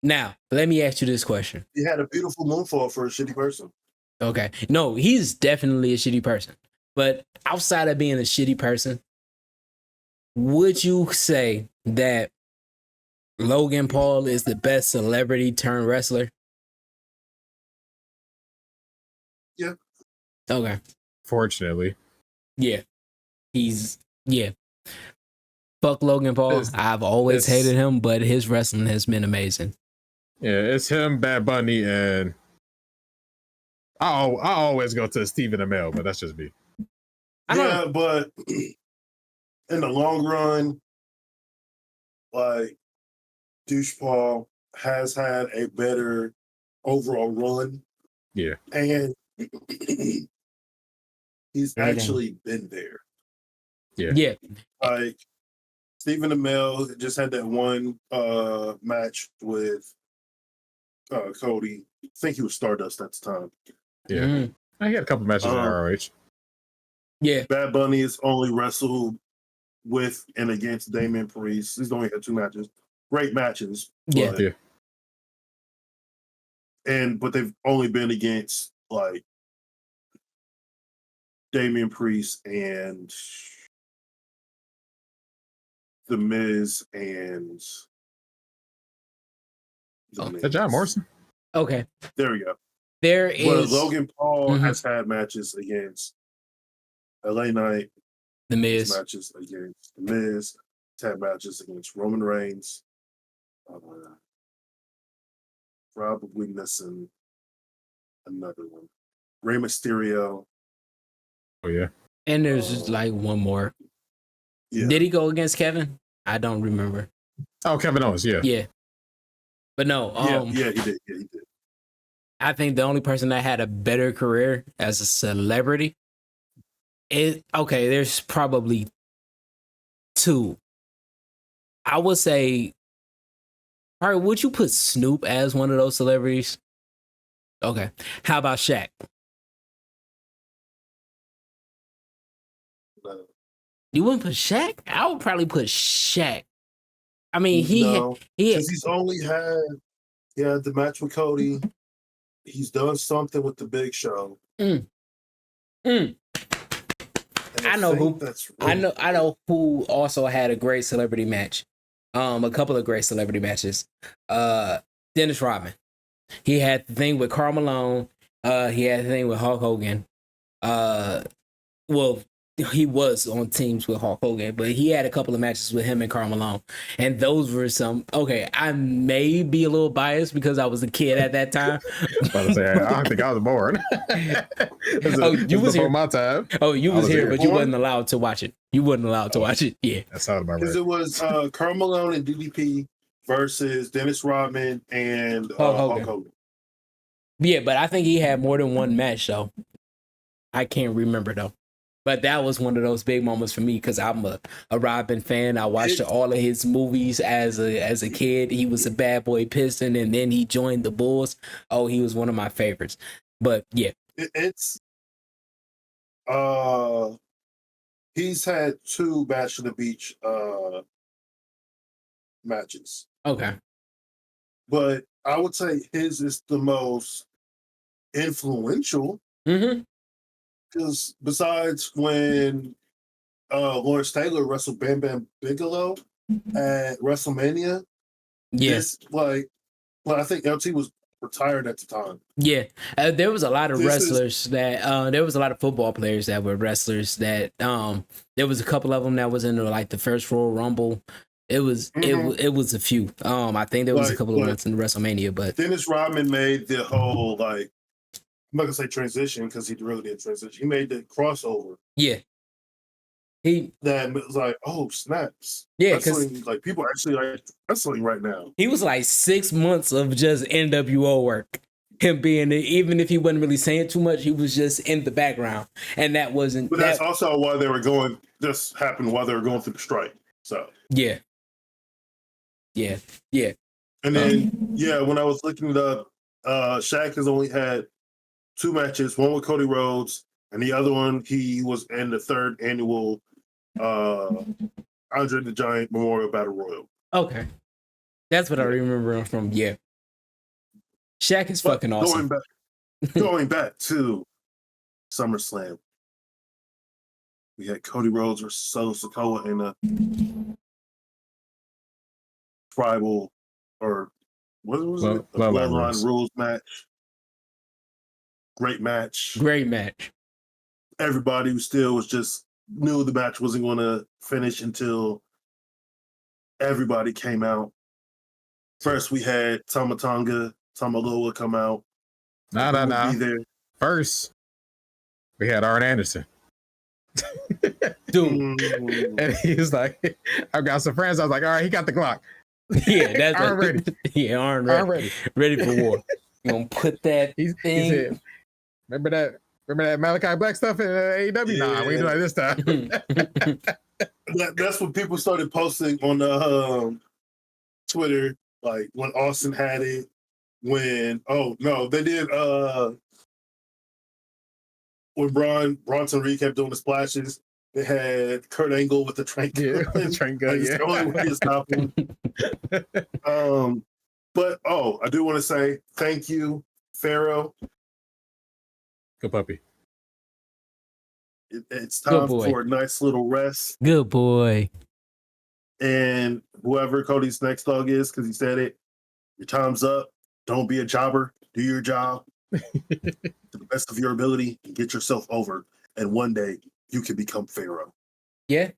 Now, let me ask you this question. He had a beautiful moonfall for a shitty person. Okay. No, he's definitely a shitty person. But outside of being a shitty person, would you say that Logan Paul is the best celebrity turned wrestler? Yeah. Okay. Fortunately. Yeah. Fuck Logan Paul. I've always hated him, but his wrestling has been amazing. Yeah, it's him, Bad Bunny, and I always go to Stephen Amell, but that's just me. But in the long run, like Douche Paul has had a better overall run. Yeah. And he's actually been there. Yeah. Yeah. Like Stephen Amell just had that one match with Cody. I think he was Stardust at the time. Yeah. Mm-hmm. He had a couple matches in ROH. Yeah. Bad Bunny has only wrestled with and against Damien Priest. He's only had 2 matches. Great matches. Yeah. But they've only been against like Damien Priest and The Miz and John Morrison. Okay. There we go. But Logan Paul has had matches against LA Knight, The Miz, matches against The Miz, had matches against Roman Reigns. Probably missing another one. Rey Mysterio. Oh yeah. And there's just like one more. Yeah. Did he go against Kevin? I don't remember. Oh, Kevin Owens, yeah. Yeah. But no, yeah, he did. Yeah, he did. I think the only person that had a better career as a celebrity is okay. There's probably two. I would say, all right, would you put Snoop as one of those celebrities? Okay. How about Shaq? No, You wouldn't put Shaq? I would probably put Shaq. I mean, no, he because he's only had the match with Cody. He's done something with the Big Show. mm, And I know think who. that's I really know who also had a great celebrity match. A couple of great celebrity matches. Dennis Rodman. He had the thing with Karl Malone. He had the thing with Hulk Hogan. Well, he was on teams with Hulk Hogan, but he had a couple of matches with him and Karl Malone, and those were some. Okay, I may be a little biased because I was a kid at that time. About to say, I don't think I was born. You was here. My time. Oh, you was here, but you Born? wasn't allowed to watch it. You wasn't allowed to watch it. Yeah, That sounded about because right. it was Karl Malone and DDP versus Dennis Rodman and Hulk Hulk Hogan. Hogan. Yeah, but I think he had more than one match though. I can't remember though. But that was one of those big moments for me because I'm a Robin fan. I watched all of his movies as a kid. He was a bad boy Piston, and then he joined the Bulls. Oh, he was one of my favorites. But yeah, It's he's had 2 Bash of the Beach matches, okay. but I would say his is the most influential Mm-hmm. because besides when Lawrence Taylor wrestled Bam Bam Bigelow at WrestleMania, Yeah, this I think LT was retired at the time. yeah. There was a lot of This is- wrestlers that there was a lot of football players that were wrestlers that there was a couple of them that was in like the first Royal Rumble. It was it was a few. I think there was a couple of ones in WrestleMania, but Dennis Rodman made the whole I'm not gonna say transition because he really did transition. He made the crossover. yeah, he That was like, oh snaps! yeah, because Wrestling, like people actually like wrestling right now. he was like 6 months of just NWO work. Him being there, even if he wasn't really saying too much, he was just in the background, and that wasn't. But that's also why they were going. This happened while they were going through the strike. So yeah, yeah, yeah. and then when I was looking it up, Shaq has only had 2 matches. One with Cody Rhodes, and the other one he was in the 3rd annual Andre the Giant Memorial Battle Royal. Okay, that's what I remember him from. Yeah, Shaq is fucking awesome. Going back to SummerSlam, we had Cody Rhodes versus Solo Sikoa in a tribal or what was it? A Bloodline rules match. Great match. Great match. Everybody was just knew the match wasn't going to finish until everybody came out. First, we had Tamatanga, Tamaloa come out. Nah. Be there. First, we had Arn Anderson. Dude. And he's like, I've got some friends. I was like, all right, he got the clock. Yeah, that's Arn ready. Yeah, Arn ready. Ready for war. You gonna put that He thing. said, remember that Malachi Black stuff in AEW? Nah, we ain't doing it this time. That's when people started posting on the Twitter, like when Austin had it. When they did when Bronson Reed kept doing the splashes. They had Kurt Angle with the train gun. Yeah, the train gun. It's the only way to stop him. But I do want to say thank you, Pharaoh. Good puppy. It's time for a nice little rest. Good boy. And whoever Cody's next dog is, because he said it, your time's up. Don't be a jobber. Do your job to the best of your ability and get yourself over. And one day you can become Pharaoh. Yeah.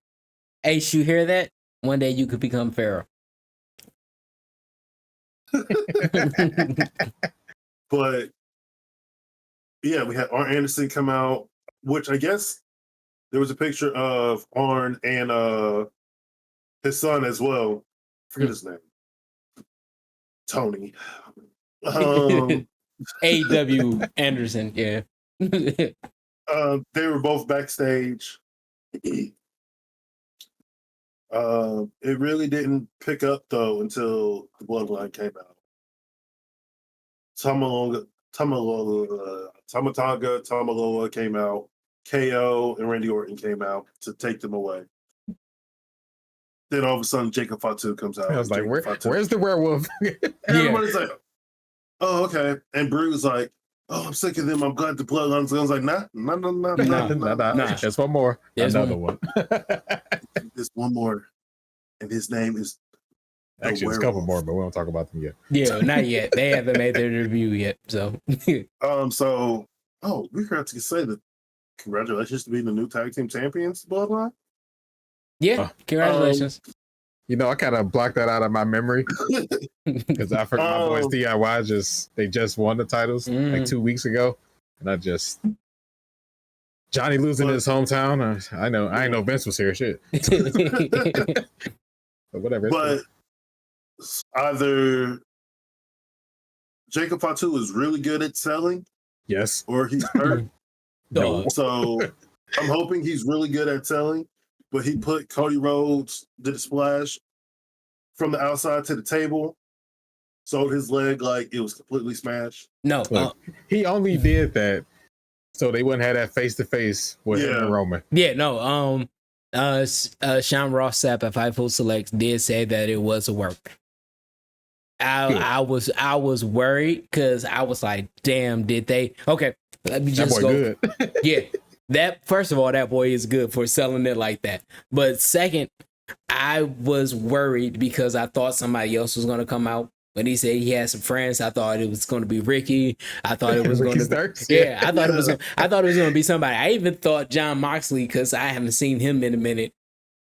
Ace, you hear that? One day you could become Pharaoh. But yeah, we had Arn Anderson come out, which I guess there was a picture of Arn and his son as well. I forget his name. Tony. Um, A.W. Anderson, yeah. they were both backstage. It really didn't pick up though until the Bloodline came out. Tamaloa came out. KO and Randy Orton came out to take them away. Then all of a sudden, Jacob Fatu comes out. I was like, Fatu. where's the werewolf? Everybody's like, oh, okay. And Brie was like, oh, I'm sick of them. I'm glad the Bloodlines. I was like, nah. There's one more. There's another one. There's one more. And his name is Actually, there's a couple more, but we don't talk about them yet. Yeah, not yet. They haven't made their debut yet. So, we forgot to say that congratulations to being the new tag team champions, Bloodline. Yeah, congratulations. I kind of blocked that out of my memory because I forgot my boys DIY they just won the titles like 2 weeks ago, and Johnny losing his hometown. I ain't know Vince was here. Shit. But whatever. But either Jacob Fatu is really good at selling, yes, or he's hurt. No. So I'm hoping he's really good at selling. But he put Cody Rhodes, did a splash from the outside to the table, sold his leg like it was completely smashed. No, look, he only did that so they wouldn't have that face to face with him and Roman. Yeah, no. Sean Ross Sapp at Fightful Selects did say that it was a work. I was worried because I was like, damn, did they? Okay, let me just go. Good. Yeah. That, first of all, that boy is good for selling it like that. But second, I was worried because I thought somebody else was going to come out. When he said he had some friends, I thought it was going to be Ricky. I thought it was going to be, I thought it was going to be somebody. I even thought John Moxley, because I haven't seen him in a minute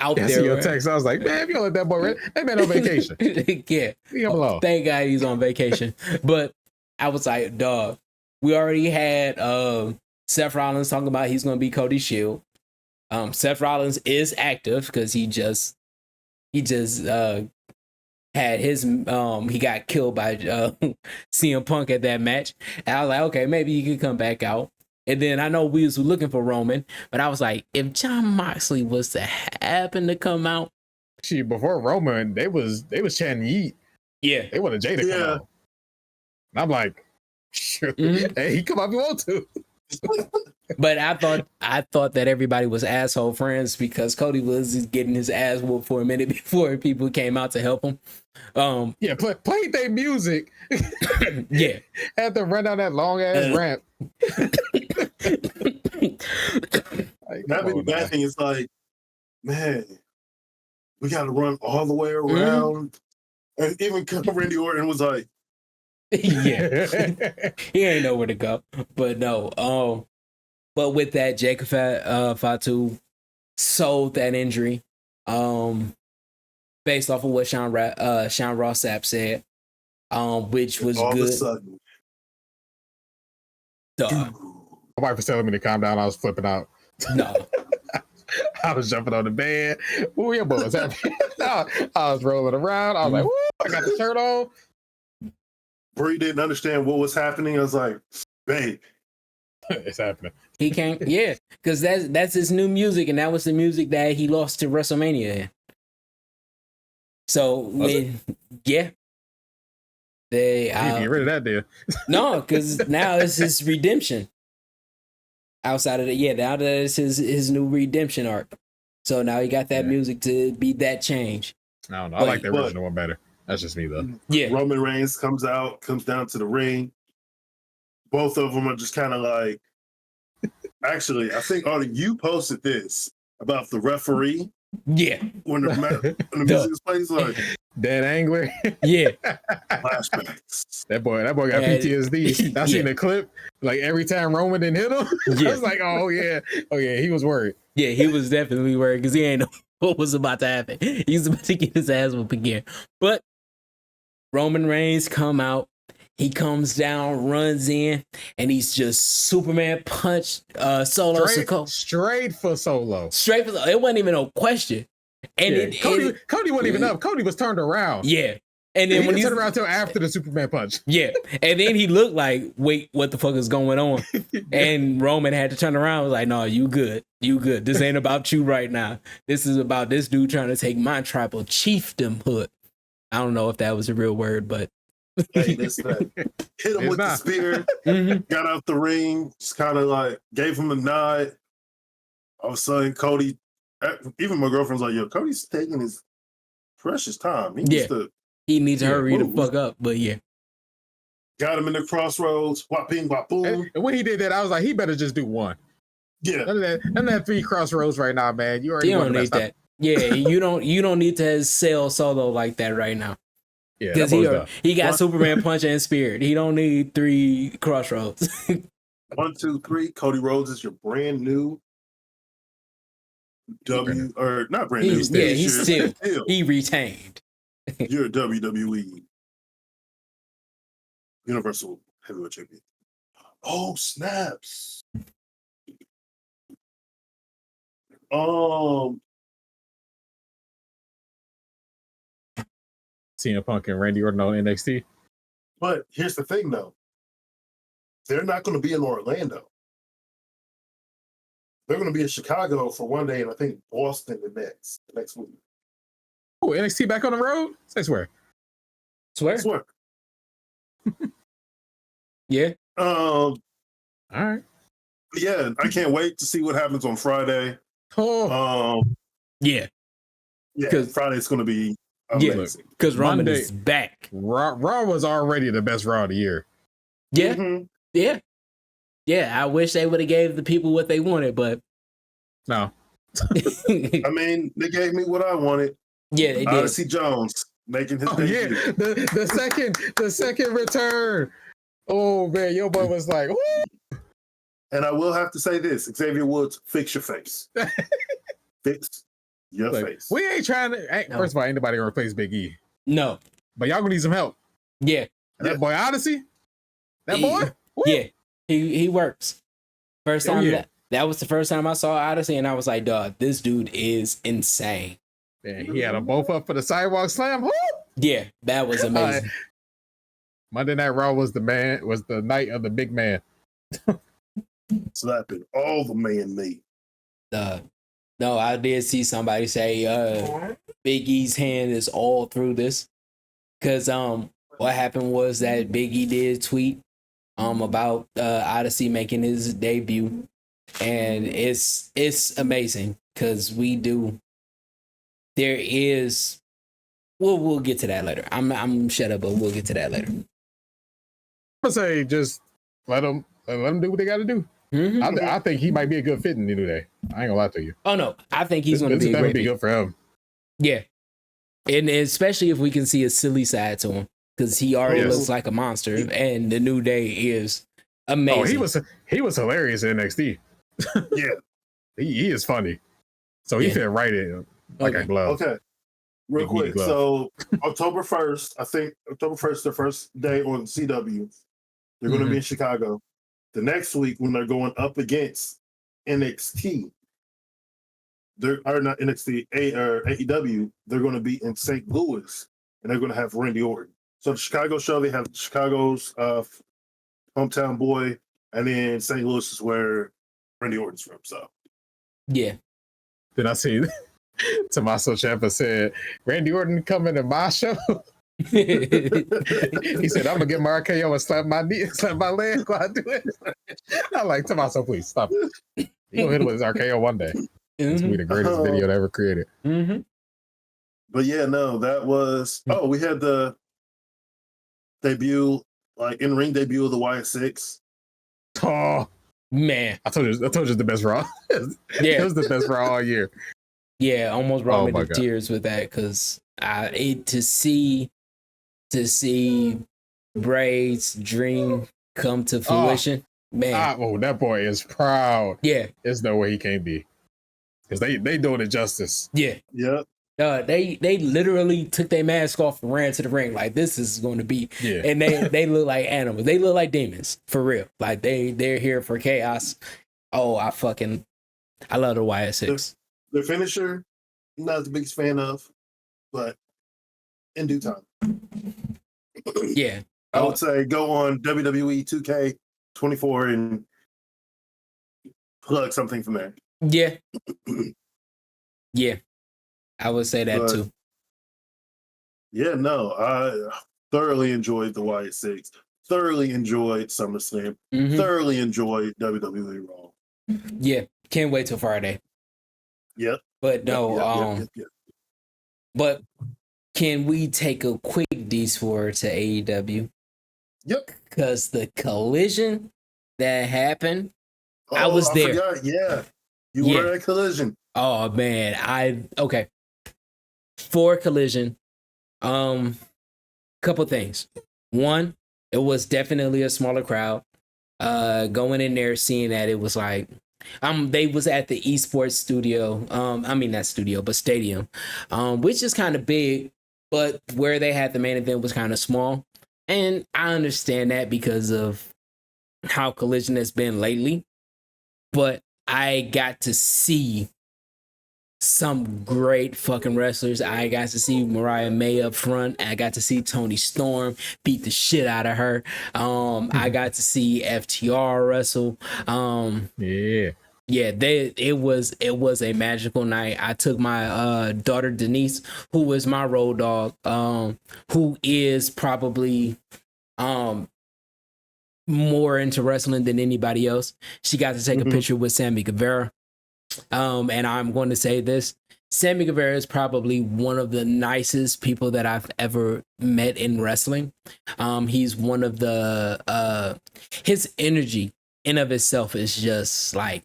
out there. I see your text. I was like, man, if you don't let that boy rest, that man on vacation. Yeah. Leave him alone. Thank God he's on vacation. But I was like, dog, we already had Seth Rollins talking about he's going to be Cody Shield. Seth Rollins is active because he just had his he got killed by CM Punk at that match. And I was like, okay, maybe he could come back out. And then I know we was looking for Roman, but I was like, if John Moxley was to happen to come out, before Roman, they was chanting Yeet. Yeah, they wanted Jay to come out. And I'm like, sure, hey, he come out if you want to. But I thought that everybody was asshole friends because Cody was getting his ass whooped for a minute before people came out to help him. Played their music. Yeah, had to run down that long ass ramp. That thing is like, man, we got to run all the way around. And even Randy Orton was like, yeah, he ain't know where to go. But no, but with that, Jacob Fatu sold that injury, based off of what Sean Ross Sapp said, which was all good. Of a sudden, my wife was telling me to calm down. I was flipping out. No. I was jumping on the bed. Ooh, your boy was happy. I was rolling around. I was like, woo, I got the shirt on. Brie didn't understand what was happening. I was like, babe, it's happening. He can't, yeah, because that's his new music, and that was the music that he lost to WrestleMania in. So, yeah. They get rid of that deal. No, because now it's his redemption. Outside of that, now that it's his new redemption arc. So now he got that music to be that change. I don't know. I like the original one better. That's just me, though. Yeah. Roman Reigns comes down to the ring. Both of them are just kind of like, actually, I think you posted this about the referee. Yeah. When the music is playing, like Dan Angler. Yeah. Flashbacks. That boy got PTSD. I seen the clip. Like every time Roman didn't hit him, I was like, oh yeah, he was worried. Yeah, he was definitely worried because he ain't know what was about to happen. He's about to get his ass whooped again. But Roman Reigns come out. He comes down, runs in, and he's just Superman punch Solo. Straight for Solo. Straight for Solo. It wasn't even no question. And Cody wasn't even up. Cody was turned around. Yeah. And then he when didn't he turn around until after the Superman punch. yeah, and then he looked like, wait, what the fuck is going on? And Roman had to turn around. Was like, no, you good, you good. This ain't about you right now. This is about this dude trying to take my tribal chieftainhood. I don't know if that was a real word, but hey, this that. Hit him with the spear. Got out the ring. Just kind of like gave him a nod. All of a sudden, Cody. Even my girlfriend's like, "Yo, Cody's taking his precious time. He needs to hurry the fuck up." But yeah, got him in the crossroads. Whop bing, whop boom. And when he did that, I was like, he better just do one. Yeah, none of that 3 crossroads right now, man. You already don't need that. Yeah, you don't need to sell Solo like that right now. Yeah, because he got Superman punch and spirit. He don't need 3 crossroads. 1, 2, 3. Cody Rhodes is your brand new or not brand new. He's still he retained. You're a WWE Universal Heavyweight Champion. Oh, snaps. CM Punk and Randy Orton on NXT. But here's the thing, though. They're not going to be in Orlando. They're going to be in Chicago for one day, and I think Boston the next week. Oh, NXT back on the road? I swear. Swear. Yeah. All right. Yeah, I can't wait to see what happens on Friday. Oh. Yeah, because Friday's going to be amazing. Because Roman is back. Raw was already the best Raw of the year. Yeah. Mm-hmm. Yeah. Yeah, I wish they would have gave the people what they wanted, but no. I mean, they gave me what I wanted. Yeah, they did. Odyssey Jones making his debut. Yeah, the second return. Oh man, your boy was like, woo! And I will have to say this: Xavier Woods, fix your face. Fix your face. We ain't trying to. No. First of all, ain't nobody gonna replace Big E. No, but y'all gonna need some help. Yeah, and that boy Odyssey. That boy. Woo. Yeah, he works. First time that was the first time I saw Odyssey, and I was like, dog, this dude is insane. Man, he had them both up for the sidewalk slam. Woo! Yeah, that was amazing. Monday Night Raw was the night of the big man. Slapping all the man meat. No, I did see somebody say Big E's hand is all through this. Cause what happened was that Big E did tweet about Odyssey making his debut. And it's amazing because there is we'll get to that later. I'm shut up, but we'll get to that later. I say just let them do what they got to do. Mm-hmm. I think he might be a good fit in the New Day. I ain't gonna lie to you. Oh no, I think he's gonna be good for him. Yeah, and especially if we can see a silly side to him because he already looks like a monster, and the New Day is amazing. Oh, he was hilarious in NXT. Yeah, he is funny. So he fit right in like a glove. Okay. Real quick. So October 1st, I think October 1st, the first day on CW, they're going to be in Chicago. The next week, when they're going up against NXT, they're not NXT, AEW, they're going to be in St. Louis, and they're going to have Randy Orton. So the Chicago show, they have Chicago's hometown boy, and then St. Louis is where Randy Orton's from. So yeah. Did I see Tommaso Ciampa said Randy Orton coming to my show? He said, I'm gonna get my RKO and slap my leg while I do it. I'm like, Tommaso, please stop it. You'll hit him with his RKO one day. It's gonna be the greatest video ever created. Mm-hmm. But yeah, no, that was we had the debut, like in-ring debut of the YS6. Oh man, I told you it's the best Raw. Yeah, it was the best Raw all year. Yeah, almost brought me to tears with that because to see Bray's dream come to fruition, man. That boy is proud. Yeah, there's no way he can't be because they doing it justice. Yeah, yeah. They literally took their mask off and ran to the ring like this is going to be. Yeah, and they look like animals. They look like demons for real. Like they're here for chaos. Oh, I love the YS6. The finisher, not the biggest fan of, but in due time. Yeah. I would say go on WWE 2K24 and plug something from there. Yeah. Yeah. I would say that too. Yeah, no, I thoroughly enjoyed the YS6. Thoroughly enjoyed SummerSlam. Thoroughly enjoyed WWE Raw. Yeah, can't wait till Friday. Yep. But no, yep. But can we take a quick detour to AEW? Yep. Because the collision that happened, I was there. Forgot. Yeah, you were at Collision. Oh man, okay. For Collision, couple things. One, it was definitely a smaller crowd. Going in there, seeing that it was like, they was at the esports studio. I mean not studio, but stadium, which is kind of big, but where they had the main event was kind of small. And I understand that because of how Collision has been lately. But I got to see some great fucking wrestlers. I got to see Mariah May up front. I got to see Toni Storm beat the shit out of her. I got to see FTR wrestle. It was a magical night. I took my daughter Denise, who was my road dog, who is probably more into wrestling than anybody else. She got to take a picture with Sammy Guevara. And I'm going to say this. Sammy Guevara is probably one of the nicest people that I've ever met in wrestling. He's one of the his energy in of itself is just like,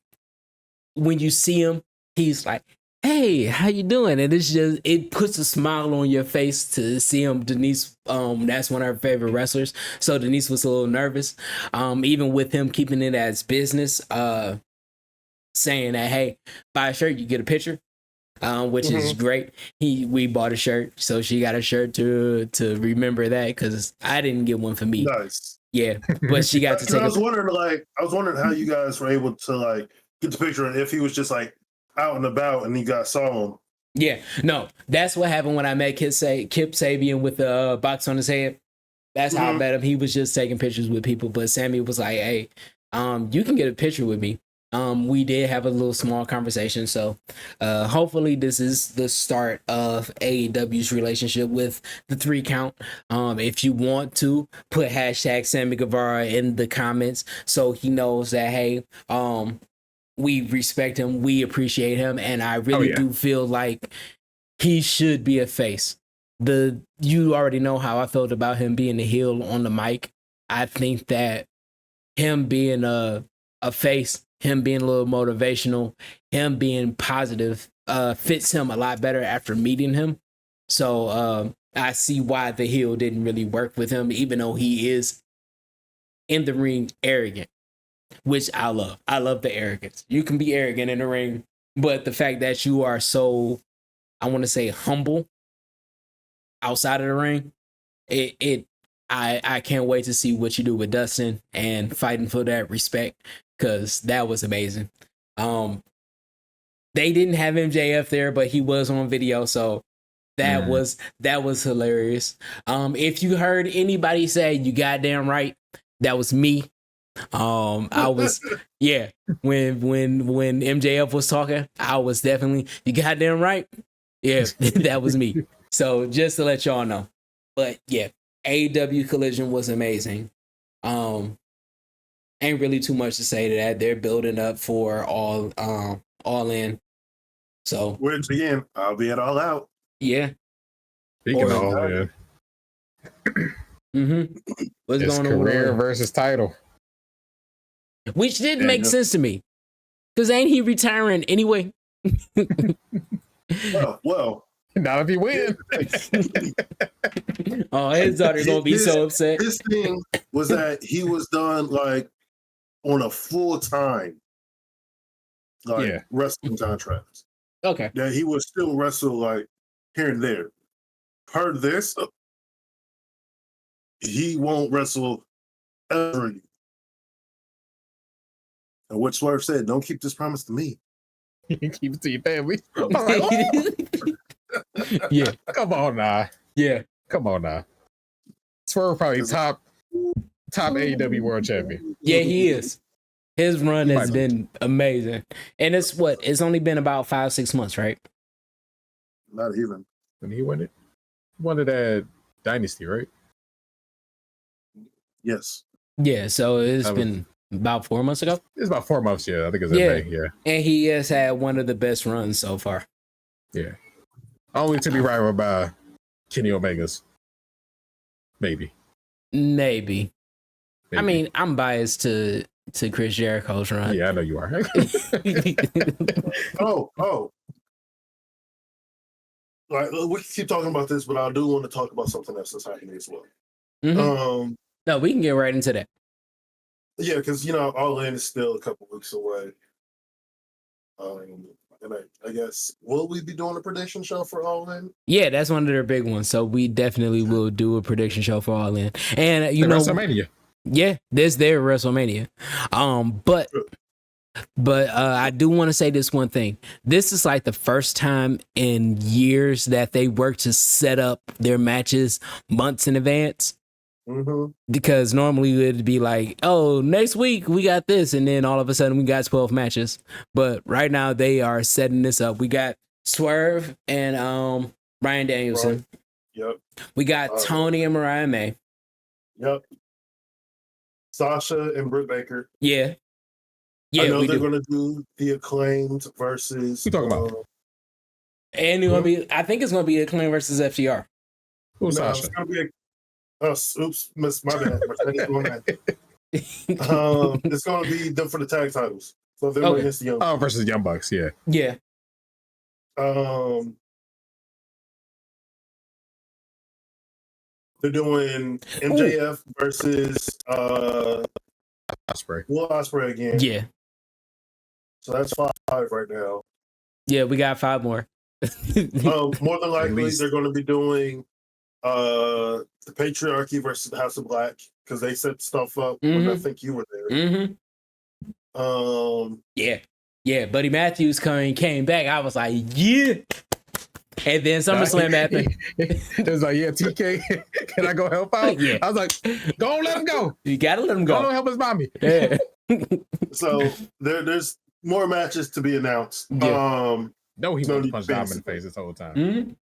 when you see him, he's like, hey, how you doing? And it puts a smile on your face to see him. Denise, that's one of her favorite wrestlers. So Denise was a little nervous. Even with him keeping it as business, saying that, hey, buy a shirt, you get a picture, which is great. We bought a shirt, so she got a shirt to remember that, because I didn't get one for me. Nice. Yeah, but she got to take. I was wondering how you guys were able to like get the picture, and if he was just like out and about and you guys saw him. Yeah, no, that's what happened when I met Kip Sabian with the box on his head. That's how I met him. He was just taking pictures with people, but Sammy was like, hey, you can get a picture with me. We did have a little small conversation, so hopefully this is the start of AEW's relationship with the 3 count. If you want to put hashtag Sammy Guevara in the comments, so he knows that, hey, we respect him, we appreciate him, and I really do feel like he should be a face. You already know how I felt about him being a heel on the mic. I think that him being a face, him being a little motivational, him being positive, fits him a lot better after meeting him. So I see why the heel didn't really work with him, even though he is in the ring arrogant, which I love. I love the arrogance. You can be arrogant in the ring, but the fact that you are so, I want to say, humble outside of the ring, I can't wait to see what you do with Dustin and fighting for that respect, because that was amazing. They didn't have MJF there, but he was on video, so that was hilarious. If you heard anybody say you goddamn right, that was me. I was when MJF was talking, I was definitely, you goddamn right. Yeah, that was me. So just to let y'all know. But yeah, AEW Collision was amazing. Ain't really too much to say to that. They're building up for all in. So which again, I'll be at All Out. Yeah. Speaking of All In. What's it's going on? Career versus title. Which didn't make sense to me. Because ain't he retiring anyway? Well. Not if he wins. Oh, his daughter's gonna be so upset. His thing was that he was done like on a full time wrestling contract. Okay. That he would still wrestle like here and there. Per this, he won't wrestle ever again. And what Swerve said, don't keep this promise to me. Keep it to your family. Like, oh! Yeah. Come on now. Yeah. Come on now. Swerve probably top AEW world champion. Yeah, he is. His run He has might be. been amazing. And it's only been about 5-6 months, right? Not even. When he won it? He won it at Dynasty, right? Yes. Yeah, so it's That was- been about 4 months ago. It's about 4 months, yeah. I think it's in Yeah. May, yeah. And he has had one of the best runs so far. Yeah. Only to be rivaled by Kenny Omega's. Maybe. Maybe. I mean, I'm biased to Chris Jericho's run. Yeah, I know you are. Oh. All right, we can keep talking about this, but I do want to talk about something else that's happening as well. Mhm. No, we can get right into that. Yeah, because All In is still a couple weeks away. And I guess will we be doing a prediction show for All In? Yeah, that's one of their big ones. So we definitely will do a prediction show for All In. And WrestleMania. Yeah, this their WrestleMania. But I do want to say this one thing. This is like the first time in years that they work to set up their matches months in advance. Mm-hmm. Because normally it would be like, oh, next week we got this, and then all of a sudden we got 12 matches. But right now they are setting this up. We got Swerve and Bryan Danielson. Yep. We got Tony and Mariah May. Yep. Sasha and Britt Baker. Yeah. I know they're going to do the Acclaimed versus. Who you talking about? And I think it's going to be Acclaimed versus FTR. Who's No, Sasha? it's going to be oops, miss my bad. It's going to be them for the tag titles. So they're against the Young. Oh, versus Young Bucks, yeah. Yeah. They're doing MJF versus Ospreay. Will Ospreay again. Yeah. So that's 5 right now. Yeah, we got 5 more. More than likely, they're going to be doing the Patriarchy versus the House of Black because they set stuff up when I think you were there. Yeah. Buddy Matthews came back. I was like, yeah. And then SummerSlam happened. It was like, yeah, TK, can I go help out? Yeah. I was like, go on, let him go. You gotta let him go. Go help his mommy. Yeah. So there's more matches to be announced. Yeah. No, he No wanted to need punch to Dom in face the it. face this whole time.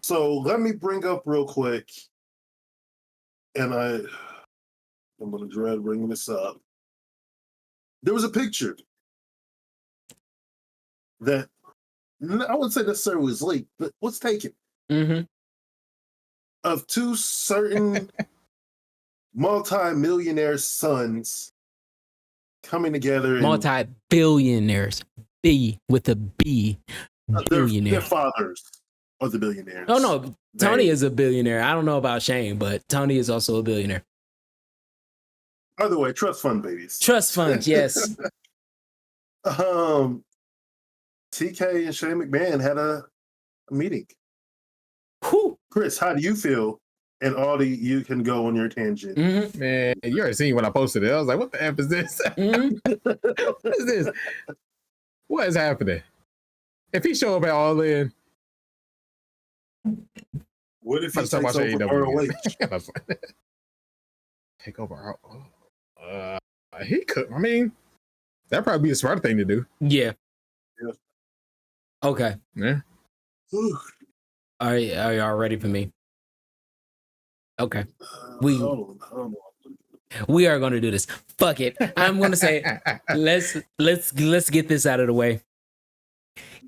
So let me bring up real quick, and I'm going to dread bringing this up. There was a picture that I wouldn't say necessarily was leaked, but was taken of 2 certain multi-millionaire sons coming together. Multi-billionaires. B with a B. Billionaire. Their fathers are the billionaires. Oh, no. Tony is a billionaire. I don't know about Shane, but Tony is also a billionaire. Either way, trust fund babies. Trust funds, yes. TK and Shane McMahon had a meeting. Whew. Chris, how do you feel? And Audie, you can go on your tangent. Man, you already seen when I posted it. I was like, what the F is this? What is this? What is happening? If he show up at All In, What if he Let's talk takes about over AEW ROH? take over. He could. I mean, that'd probably be a smart thing to do. Yeah. Yeah. Okay. Yeah. Are y'all ready for me? Okay. We are going to do this. Fuck it. I'm going to say, let's get this out of the way.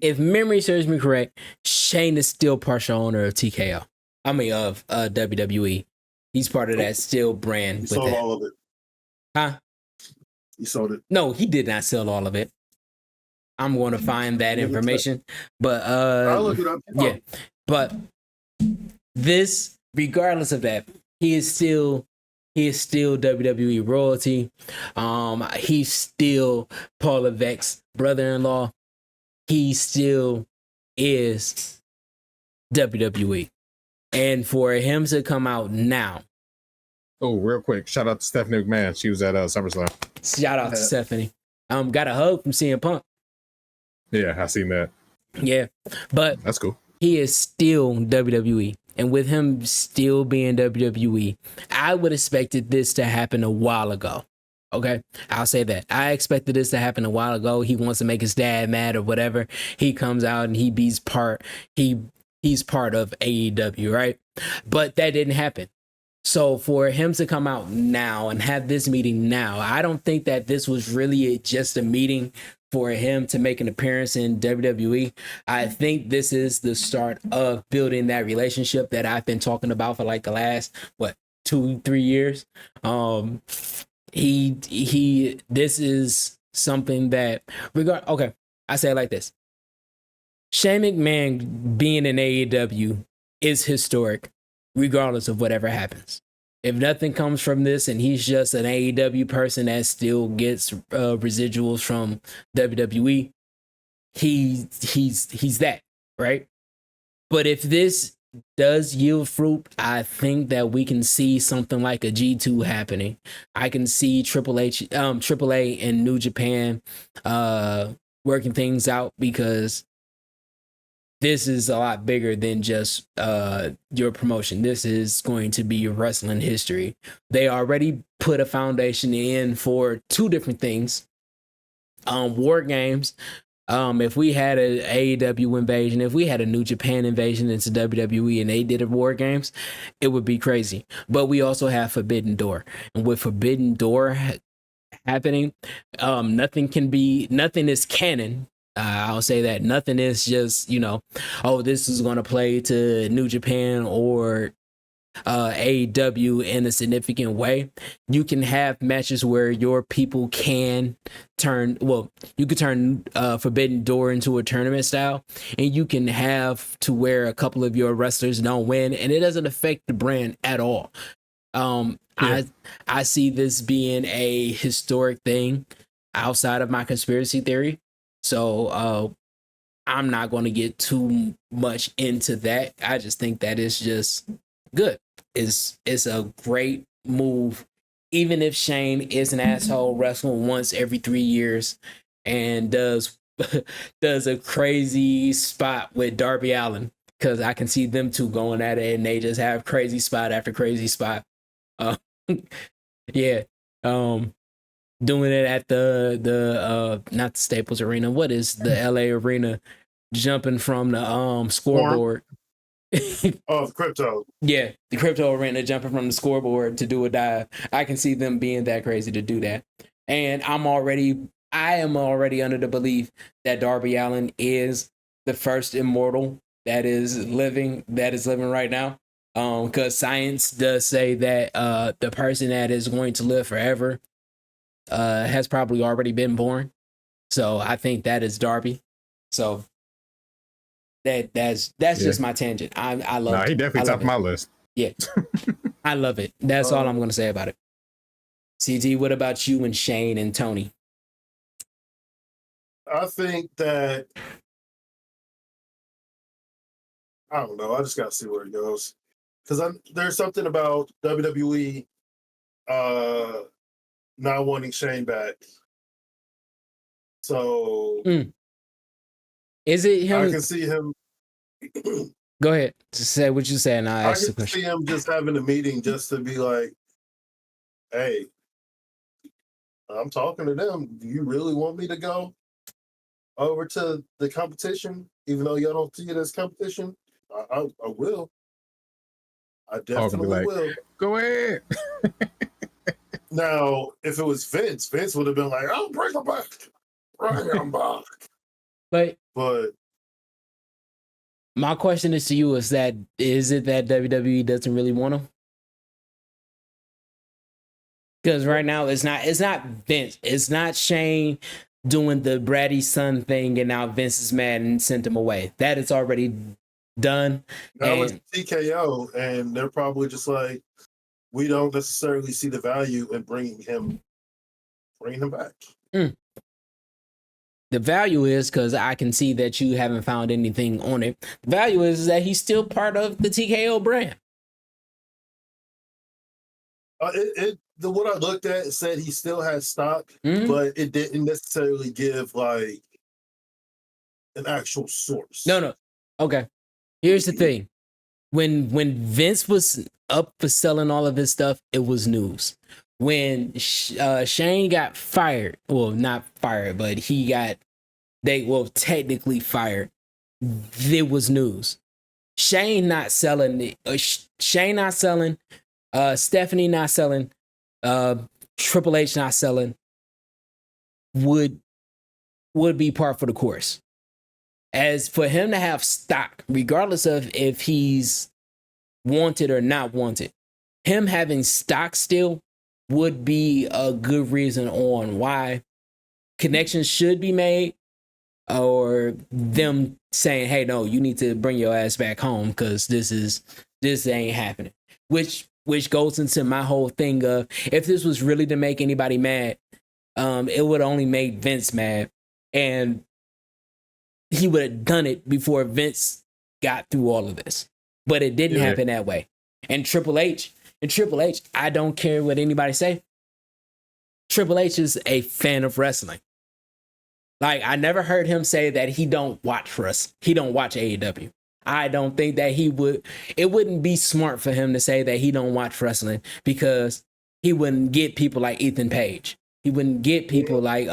If memory serves me correct, Shane is still partial owner of TKO. I mean, of WWE. He's part of that still brand. He sold all of it. Huh? He sold it. No, he did not sell all of it. I'm going to find that information. But I'll look it up. Yeah. But this, regardless of that, he is still WWE royalty. He's still Paul Levesque's brother-in-law. He still is WWE. And for him to come out now. Oh, real quick, shout out to Stephanie McMahon. She was at SummerSlam. Shout out to Stephanie. Got a hug from CM Punk. Yeah, I seen that. Yeah. But that's cool. He is still WWE. and with him still being WWE, I would expected this to happen a while ago. Okay, I'll say that. I expected this to happen a while ago. He wants to make his dad mad or whatever. He comes out and he's part of AEW, right? But that didn't happen. So for him to come out now and have this meeting now, I don't think that this was really just a meeting for him to make an appearance in WWE. I think this is the start of building that relationship that I've been talking about for like the last 2-3 years. This is something that okay, I say it like this. Shane McMahon being in AEW is historic, regardless of whatever happens. If nothing comes from this and he's just an AEW person that still gets residuals from WWE, he's that, right? But if this does yield fruit, I think that we can see something like a G2 happening. I can see AAA and New Japan working things out, because this is a lot bigger than just your promotion. This is going to be wrestling history. They already put a foundation in for 2 different things. War games. If we had an AEW invasion, if we had a New Japan invasion into WWE and they did a War Games, it would be crazy. But we also have Forbidden Door. And with Forbidden Door happening, nothing is canon. I'll say that nothing is just, this is going to play to New Japan or AEW in a significant way. You can have matches where your people can turn Forbidden Door into a tournament style, and you can have to where a couple of your wrestlers don't win, and it doesn't affect the brand at all. I see this being a historic thing outside of my conspiracy theory. So I'm not going to get too much into that. I just think that it's just good. It's a great move, even if Shane is an asshole wrestling once every 3 years and does a crazy spot with Darby Allin, because I can see them two going at it and they just have crazy spot after crazy spot. Doing it at the not the Staples Arena. What is the LA Arena? Jumping from the scoreboard. Oh, Crypto. Yeah, the Crypto Arena, jumping from the scoreboard to do a dive. I can see them being that crazy to do that. And I am already under the belief that Darby Allin is the first immortal that is living right now. Because science does say that the person that is going to live forever has probably already been born. So I think that is Darby. So that's just my tangent. I love it. He definitely top of my list. Yeah. I love it. That's all I'm going to say about it. CT, what about you and Shane and Tony? I think that, I don't know. I just got to see where it goes. Because there's something about WWE not wanting Shane back. So is it him? I can see him. Go ahead. Just say what you say, and I can see him just having a meeting just to be like, "Hey, I'm talking to them. Do you really want me to go over to the competition, even though y'all don't see it as competition? I will. I definitely will. Go ahead." Now, if it was Vince would have been like, "I'll bring him back. Bring him back." But my question is to you: is it that WWE doesn't really want him? Because right now it's not Vince. It's not Shane doing the bratty son thing, and now Vince is mad and sent him away. That is already done. Now it's TKO, and they're probably just like, we don't necessarily see the value in bringing him back. The value is, because I can see that you haven't found anything on it. The value is that he's still part of the TKO brand. What I looked at, it said he still has stock, but it didn't necessarily give like an actual source. No. Okay. Here's the thing. when Vince was up for selling all of his stuff, it was news. When Shane got fired, well, not fired, but technically fired, it was news. Shane not selling, Stephanie not selling, Triple H not selling would be part for the course. As for him to have stock, regardless of if he's wanted or not wanted, him having stock still would be a good reason on why connections should be made, or them saying, hey, no, you need to bring your ass back home because this ain't happening. Which goes into my whole thing of, if this was really to make anybody mad, it would only make Vince mad, and he would have done it before Vince got through all of this. But it didn't happen that way. And Triple H, I don't care what anybody say. Triple H is a fan of wrestling. Like, I never heard him say that he don't watch He don't watch AEW. I don't think that it wouldn't be smart for him to say that he don't watch wrestling, because he wouldn't get people like Ethan Page. He wouldn't get people like,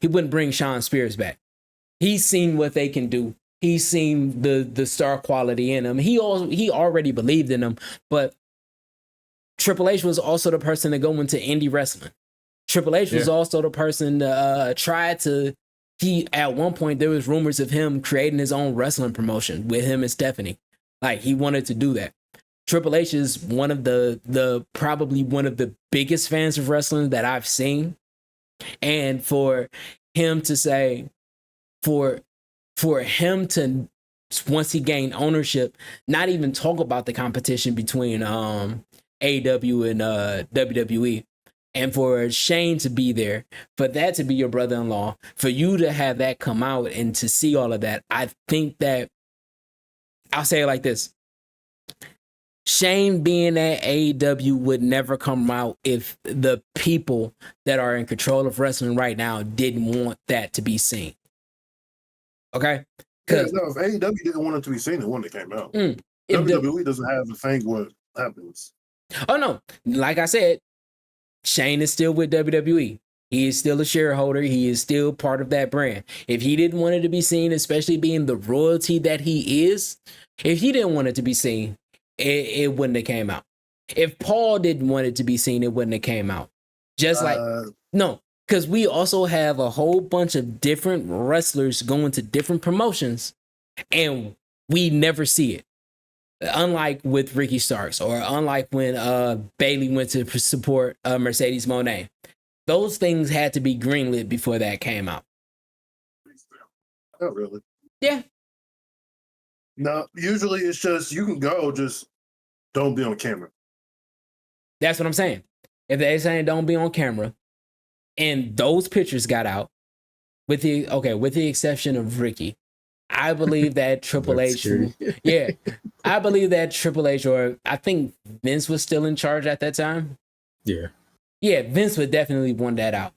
he wouldn't bring Shawn Spears back. He's seen what they can do. He's seen the star quality in them. He already believed in them, but Triple H was also the person to go into indie wrestling. Triple H was also the person to at one point, there was rumors of him creating his own wrestling promotion with him and Stephanie. Like, he wanted to do that. Triple H is one of probably one of the biggest fans of wrestling that I've seen. And for him to say, for him to, once he gained ownership, not even talk about the competition between AEW and WWE, and for Shane to be there, for that to be your brother-in-law, for you to have that come out and to see all of that, I think that, I'll say it like this. Shane being at AEW would never come out if the people that are in control of wrestling right now didn't want that to be seen. Okay? If AEW didn't want it to be seen, it wouldn't have came out. WWE doesn't have a thing what happens. Oh, no. Like I said, Shane is still with WWE. He is still a shareholder. He is still part of that brand. If he didn't want it to be seen, especially being the royalty that he is, if he didn't want it to be seen, it wouldn't have came out. If Paul didn't want it to be seen, it wouldn't have came out. No, because we also have a whole bunch of different wrestlers going to different promotions, and we never see it. Unlike with Ricky Starks, or unlike when Bailey went to support Mercedes Moné. Those things had to be greenlit before that came out. Not really. Yeah. No, usually it's just, you can go, just don't be on camera. That's what I'm saying. If they're saying don't be on camera, and those pictures got out, with the exception of Ricky, I believe that Triple H, I believe that Triple H, or I think Vince was still in charge at that time. Yeah, Vince would definitely want that out.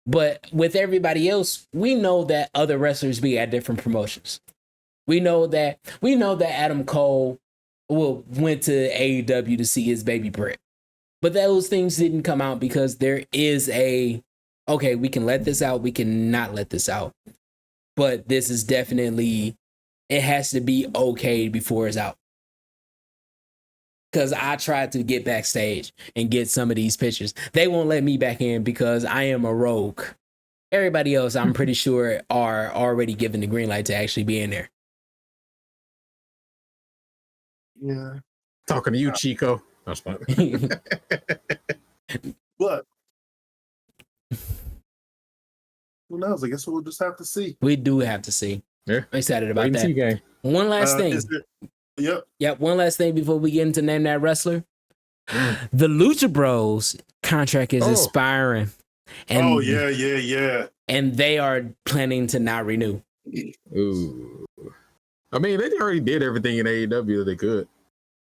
But with everybody else, we know that other wrestlers be at different promotions. We know that Adam Cole went to AEW to see his baby Britt. But those things didn't come out because there is we can let this out, we can not let this out. But this is definitely, it has to be okay before it's out. Because I tried to get backstage and get some of these pictures. They won't let me back in because I am a rogue. Everybody else, I'm pretty sure, are already given the green light to actually be in there. Yeah. Talking to you, Chico. That's fine. But who knows? I guess we'll just have to see. We do have to see. Yeah. I'm excited about that. Game. One last thing. Yep. One last thing before we get into Name That Wrestler. The Lucha Bros contract is expiring. And, yeah. And they are planning to not renew. Ooh. I mean, they already did everything in AEW that they could.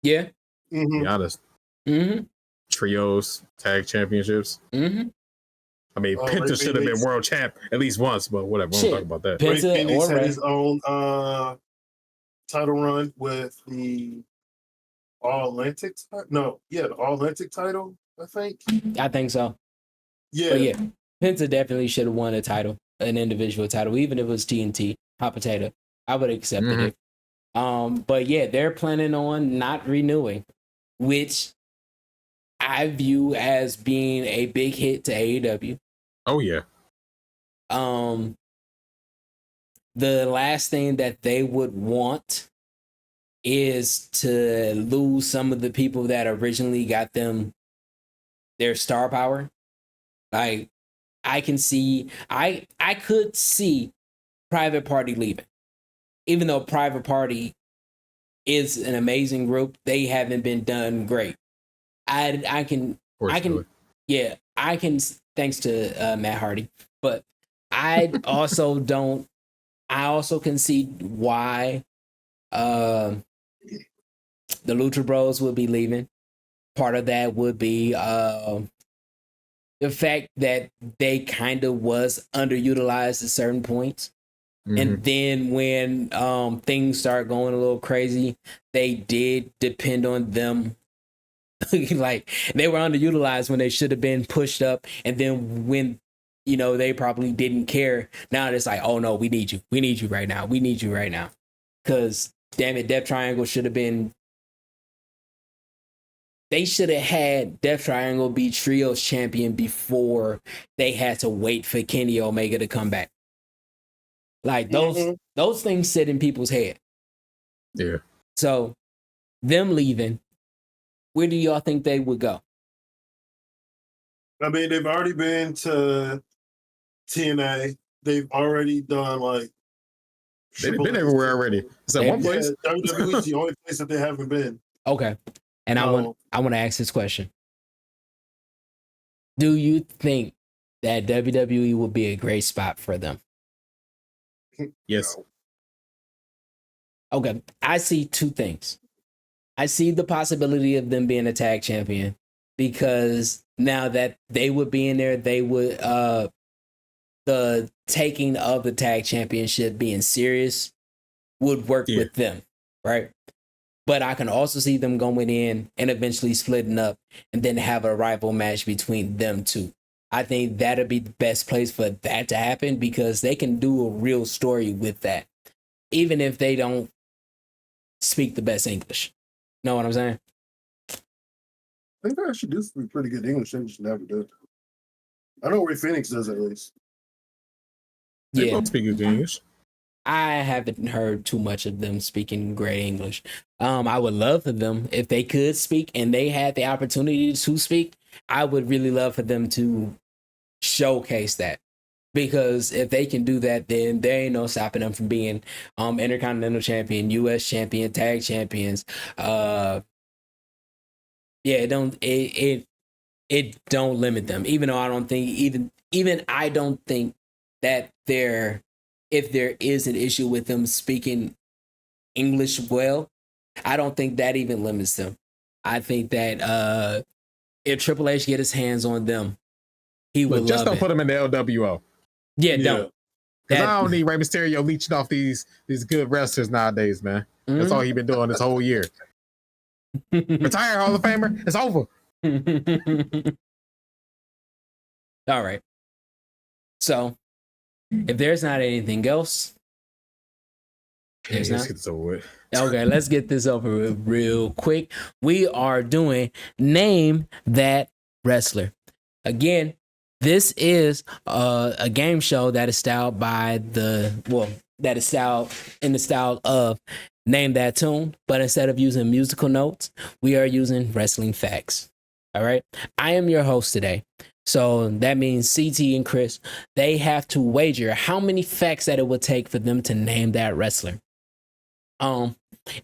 Yeah. To be honest. Mm-hmm. Trios, tag championships. Mm-hmm. I mean, Penta should have been world champ at least once, but whatever. We won't talk about that. Penta had his own title run with the All Atlantic. No, yeah, the All Atlantic title. I think. I think so. Yeah, But yeah, Penta definitely should have won a title, an individual title, even if it was TNT, hot potato. I would have accepted it. But yeah, they're planning on not renewing, which I view as being a big hit to AEW. Oh yeah. The last thing that they would want is to lose some of the people that originally got them their star power. Like I could see Private Party leaving. Even though Private Party is an amazing group, they haven't been done great. I can thanks to Matt Hardy, but I also can see why the Lucha Bros would be leaving. Part of that would be the fact that they kind of was underutilized at certain points. And then when things start going a little crazy, they did depend on them. Like they were underutilized when they should have been pushed up. And then when, they probably didn't care. Now it's like, oh no, we need you. We need you right now. We need you right now. Because damn it, Death Triangle should have been. They should have had Death Triangle be Trios champion before they had to wait for Kenny Omega to come back. Like those things sit in people's head. Yeah. So them leaving, where do y'all think they would go? I mean, they've already been to TNA. They've already done like. They've been everywhere already. It's like one place. WWE is the only place that they haven't been. Okay. And I want to ask this question. Do you think that WWE would be a great spot for them? Yes. Okay. I see two things. I see the possibility of them being a tag champion because now that they would be in there, they would the taking of the tag championship being serious would work with them, right? But I can also see them going in and eventually splitting up and then have a rival match between them two. I think that'd be the best place for that to happen because they can do a real story with that, even if they don't speak the best English. Know what I'm saying? I think they actually do speak pretty good English. They just never did. I know Ray Phoenix does at least. They don't speak good English. I haven't heard too much of them speaking great English. I would love for them if they could speak and they had the opportunity to speak. I would really love for them to showcase that because if they can do that, then there ain't no stopping them from being Intercontinental Champion, U.S. Champion, Tag Champions. It don't limit them. Even though I don't think I don't think that if there is an issue with them speaking English well, I don't think that even limits them. I think that if Triple H get his hands on them, he would just love don't it. put them in the LWO. Yeah, don't. Because I don't need Rey Mysterio leeching off these good wrestlers nowadays, man. That's all he been doing this whole year. Retire, Hall of Famer. It's over. All right. So, if there's not anything else, let's get this over with. Okay, let's get this over with real quick. We are doing Name That Wrestler. Again, this is a game show that is styled by that is styled in the style of Name That Tune, but instead of using musical notes, we are using wrestling facts. All right. I am your host today. So that means CT and Chris, they have to wager how many facts that it would take for them to name that wrestler.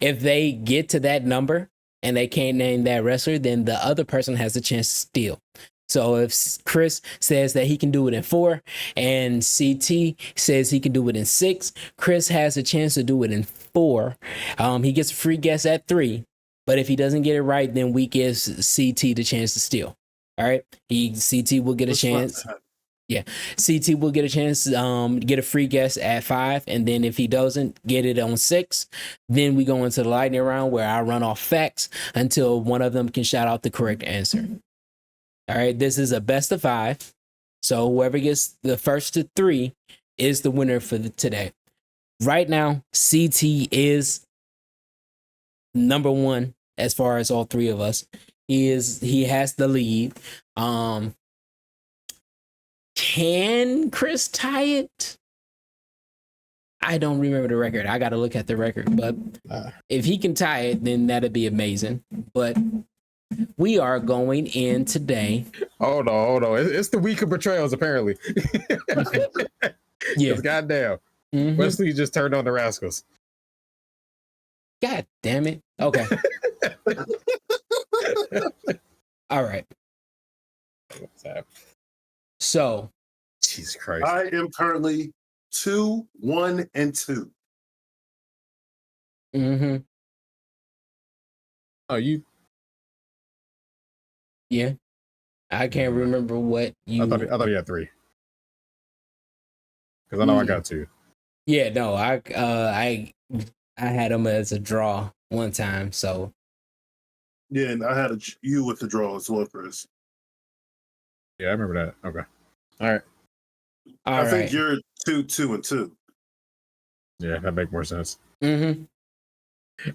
If they get to that number and they can't name that wrestler, then the other person has a chance to steal. So if Chris says that he can do it in 4 and CT says he can do it in 6, Chris has a chance to do it in 4. He gets a free guess at 3, but if he doesn't get it right, then we give CT the chance to steal. All right, CT will get a chance. CT will get a chance get a free guess at 5, and then if he doesn't get it on 6, then we go into the lightning round where I run off facts until one of them can shout out the correct answer. All right, this is a best of 5, so whoever gets the first to 3 is the winner for today. Right now, CT is number 1 as far as all 3 of us. He has the lead. Can Chris tie it? I don't remember the record. I got to look at the record. But if he can tie it, then that'd be amazing. But we are going in today. Hold on. It's the week of betrayals, apparently. Yeah. Goddamn. Mm-hmm. Wesley just turned on the Rascals. God damn it. Okay. All right. What's happening? So, Jesus Christ. I am currently 2, 1, and 2. mm-hmm. Oh, you? Yeah. I can't remember what you. I thought you had 3. Because I know I got 2. Yeah, no, I had him as a draw one time, so. Yeah, and I had you with the draw as well, Chris. Yeah, I remember that. Okay. All right. I think you're 2, 2, and 2. Yeah, that makes more sense. Mm-hmm.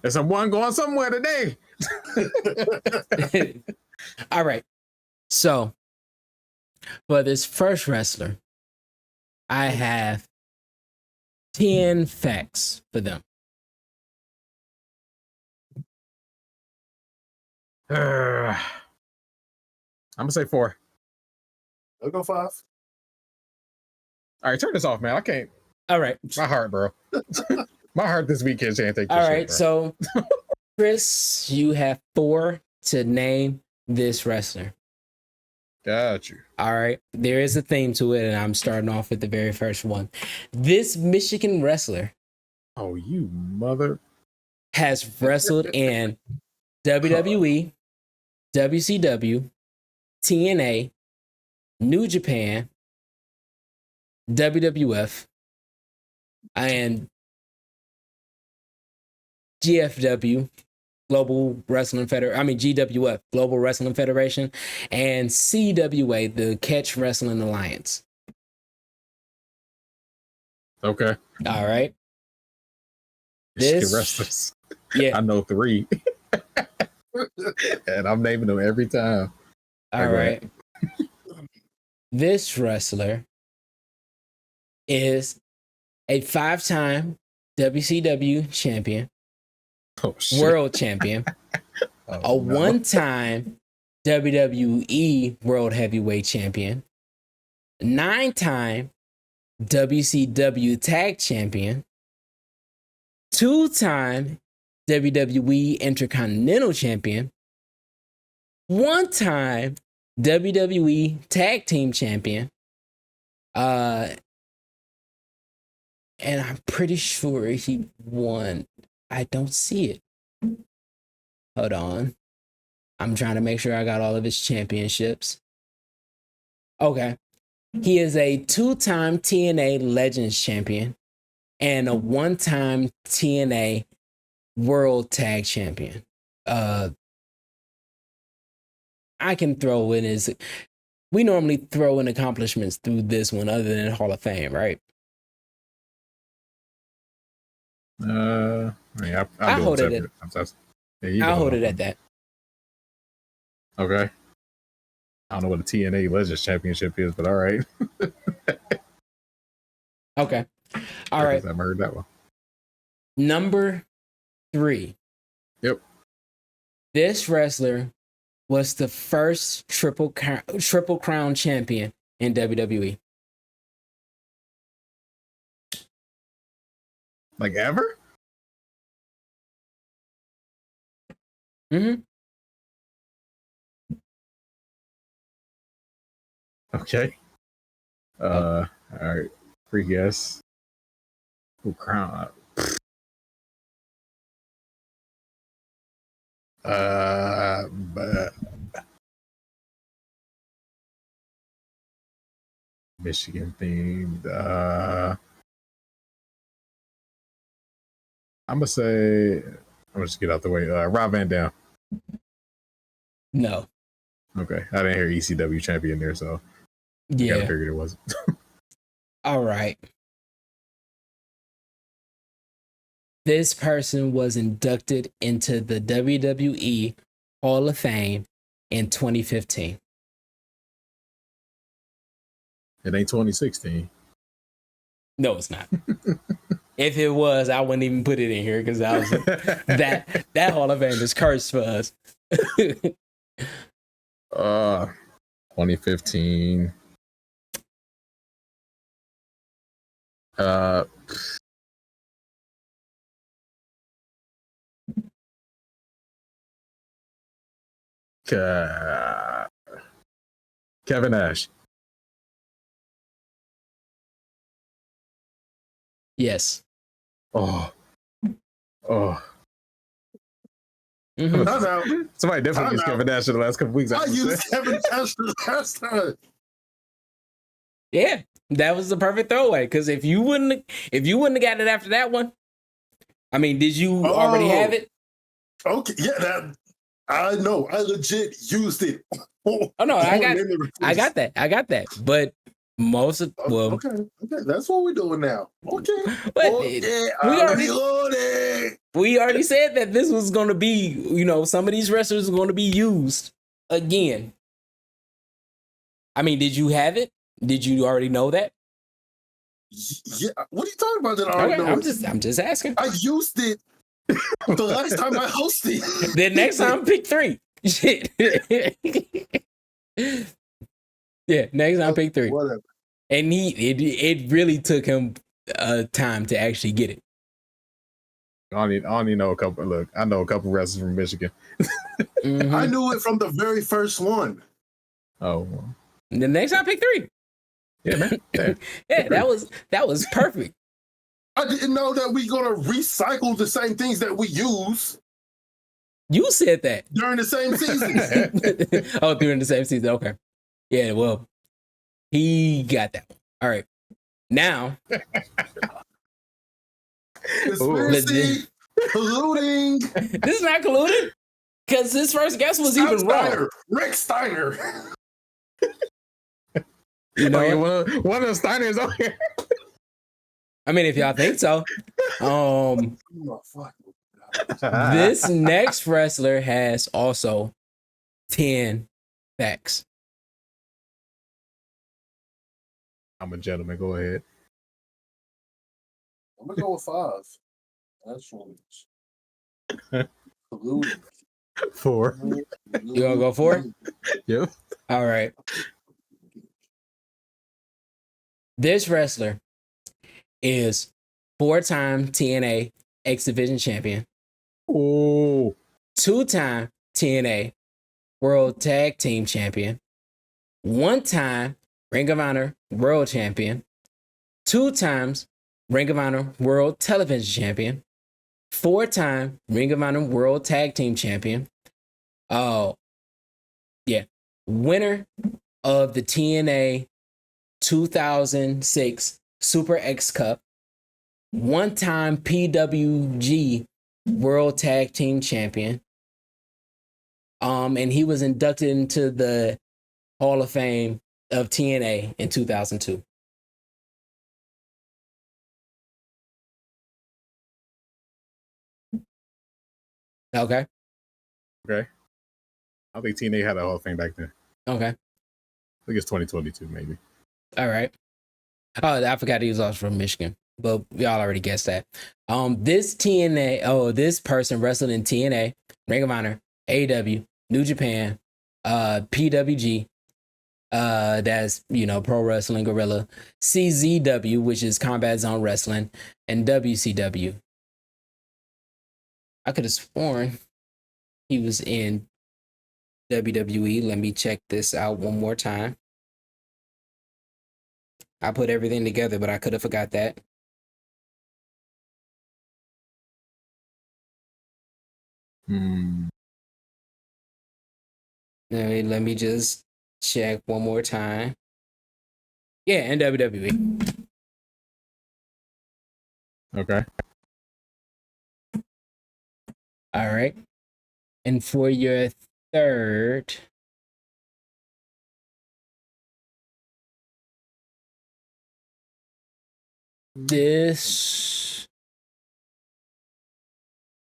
There's someone going somewhere today. All right. So, for this first wrestler, I have 10 facts for them. I'm going to say 4. I'll go 5. All right, turn this off, man. I can't. All right. My heart, bro. My heart this weekend can't take this All right. shit, bro. So, Chris, you have 4 to name this wrestler. Got you. All right. There is a theme to it, and I'm starting off with the very first one. This Michigan wrestler Oh, you mother. has wrestled in WWE, WCW, TNA, New Japan, WWF, and GFW, Global Wrestling Federation. I mean GWF, Global Wrestling Federation, and CWA, the Catch Wrestling Alliance. Okay. All right. Michigan wrestlers. Yeah. I know 3. And I'm naming them every time. All right. This wrestler is a 5-time WCW champion, world champion, a 1-time WWE World Heavyweight Champion, 9-time WCW Tag Champion, 2-time WWE Intercontinental Champion, 1-time WWE Tag Team Champion, and I'm pretty sure he won. I don't see it. Hold on. I'm trying to make sure I got all of his championships. Okay. He is a 2-time TNA Legends Champion and a 1-time TNA World Tag Champion. I can throw in his. We normally throw in accomplishments through this one other than Hall of Fame, right? Yeah, I'll hold it at I'll hold it at that. Okay. I don't know what a TNA Legends Championship is, but all right. Okay. All right. I've heard that one. Number 3. Yep. This wrestler was the first Triple Crown champion in WWE. Like ever? Mm-hmm. Okay. All right. Free guess. Who crown? But Michigan themed. I'm gonna say. I'm gonna just get out the way. Rob Van Dam. No. Okay, I didn't hear ECW champion there, so I Yeah. kind of figured it wasn't. All right. This person was inducted into the WWE Hall of Fame in 2015. It ain't 2016. No, it's not. If it was, I wouldn't even put it in here because I was that Hall of Fame is cursed for us. 2015. Kevin Nash. Yes. Oh. Mhm. Time out. Somebody definitely used Time out. Kevin Nash in the last couple weeks. I used Kevin Nash the last time. Yeah, that was the perfect throwaway. Because if you wouldn't have got it after that one, I mean, did you already have it? Okay, yeah, that I know. I legit used it. Oh no, I got that. But most of okay, that's what we're doing now. Okay, but we already said that this was going to be, some of these wrestlers are going to be used again. I mean, did you have it? Did you already know that? Yeah, what are you talking about? That I already know. I'm just asking. I used it the last time I hosted. Then next time, pick 3. Shit. Yeah, next time, pick 3. Whatever. And it really took him time to actually get it. I only know a couple. Look, I know a couple wrestlers from Michigan. Mm-hmm. I knew it from the very first one. Oh, well. The next time, pick 3. Yeah, man. Yeah, that was perfect. I didn't know that we're gonna recycle the same things that we use You said that during the same season. Oh, during the same season. Okay. Yeah. Well, he got that one. All right. Now. Conspiracy, colluding. This is not colluding because his first guess was even wrong. Rick Steiner. You know, one of the Steiners on here. I mean, if y'all think so. This next wrestler has also 10 facts. I'm a gentleman. Go ahead. I'm gonna go with 5. That's one. Colluding. 4. You gonna go 4? Yep. All right. This wrestler is 4-time TNA X Division champion. Oh. 2-time TNA World Tag Team champion. 1-time Ring of Honor World Champion. 2 times Ring of Honor World Television Champion. 4-time Ring of Honor World Tag Team Champion. Oh, yeah. Winner of the TNA 2006 Super X Cup. 1-time PWG World Tag Team Champion. And he was inducted into the Hall of Fame of TNA in 2002. Okay. I think TNA had a whole thing back then. Okay. I think it's 2022, maybe. All right. Oh, I forgot he was also from Michigan, but y'all already guessed that. This person wrestled in TNA, Ring of Honor, AEW, New Japan, PWG, that's Pro Wrestling Guerrilla, CZW, which is Combat Zone Wrestling, and WCW. I could have sworn he was in WWE. Let me check this out one more time. I put everything together, but I could have forgot that. Let me just check one more time. Yeah, in WWE. Okay. All right. And for your third, this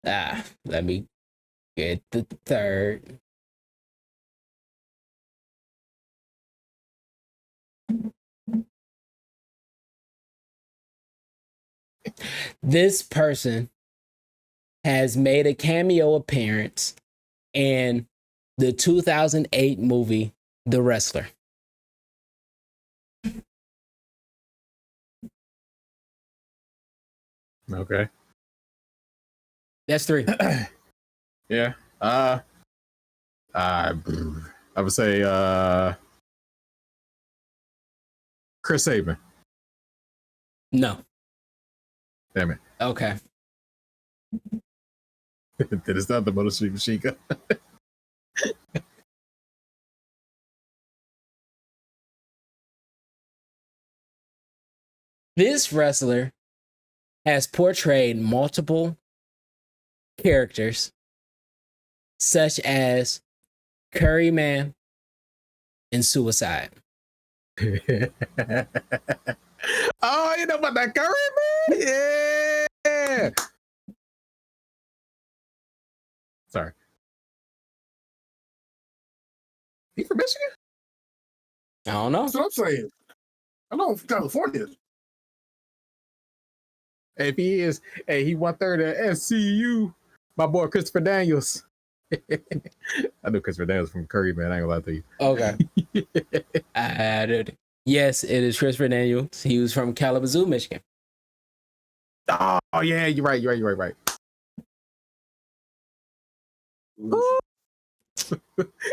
let me get the third. This person has made a cameo appearance in the 2008 movie The Wrestler. Okay. That's three. Yeah. I would say Chris Sabin. No. Damn it. Okay. That is not the Motor City Machine Gun. This wrestler has portrayed multiple characters, such as Curryman and Suicide. Oh, you know about that Curry, man? Yeah. Sorry. He from Michigan? I don't know. That's what I'm saying. I know I'm from California. If he is, hey, he 1/3 at SCU. My boy Christopher Daniels. I know Christopher Daniels from Curry, man. I ain't gonna lie to you. Okay. Added. Yes, it is Christopher Daniels. He was from Kalamazoo, Michigan. Oh yeah, you're right.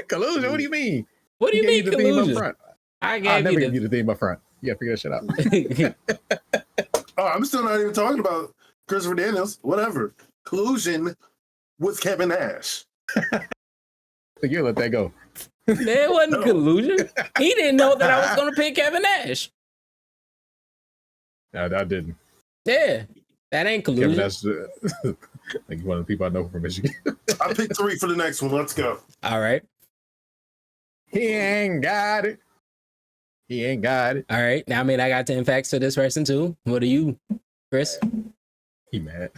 Collusion? What do you mean? What do you mean The theme up collusion? front. I I gave never you give you the theme up front. You gotta figure that shit out. Oh, I'm still not even talking about Christopher Daniels. Whatever. Collusion with Kevin Nash. So you let that go. There wasn't No. collusion. He didn't know that I was going to pick Kevin Nash. No, I didn't. Yeah, that ain't collusion. Kevin Nash, like one of the people I know from Michigan. I picked three for the next one. Let's go. All right. He ain't got it. All right. Now, I mean, I got 10 facts for this person too. What are you, Chris? He mad.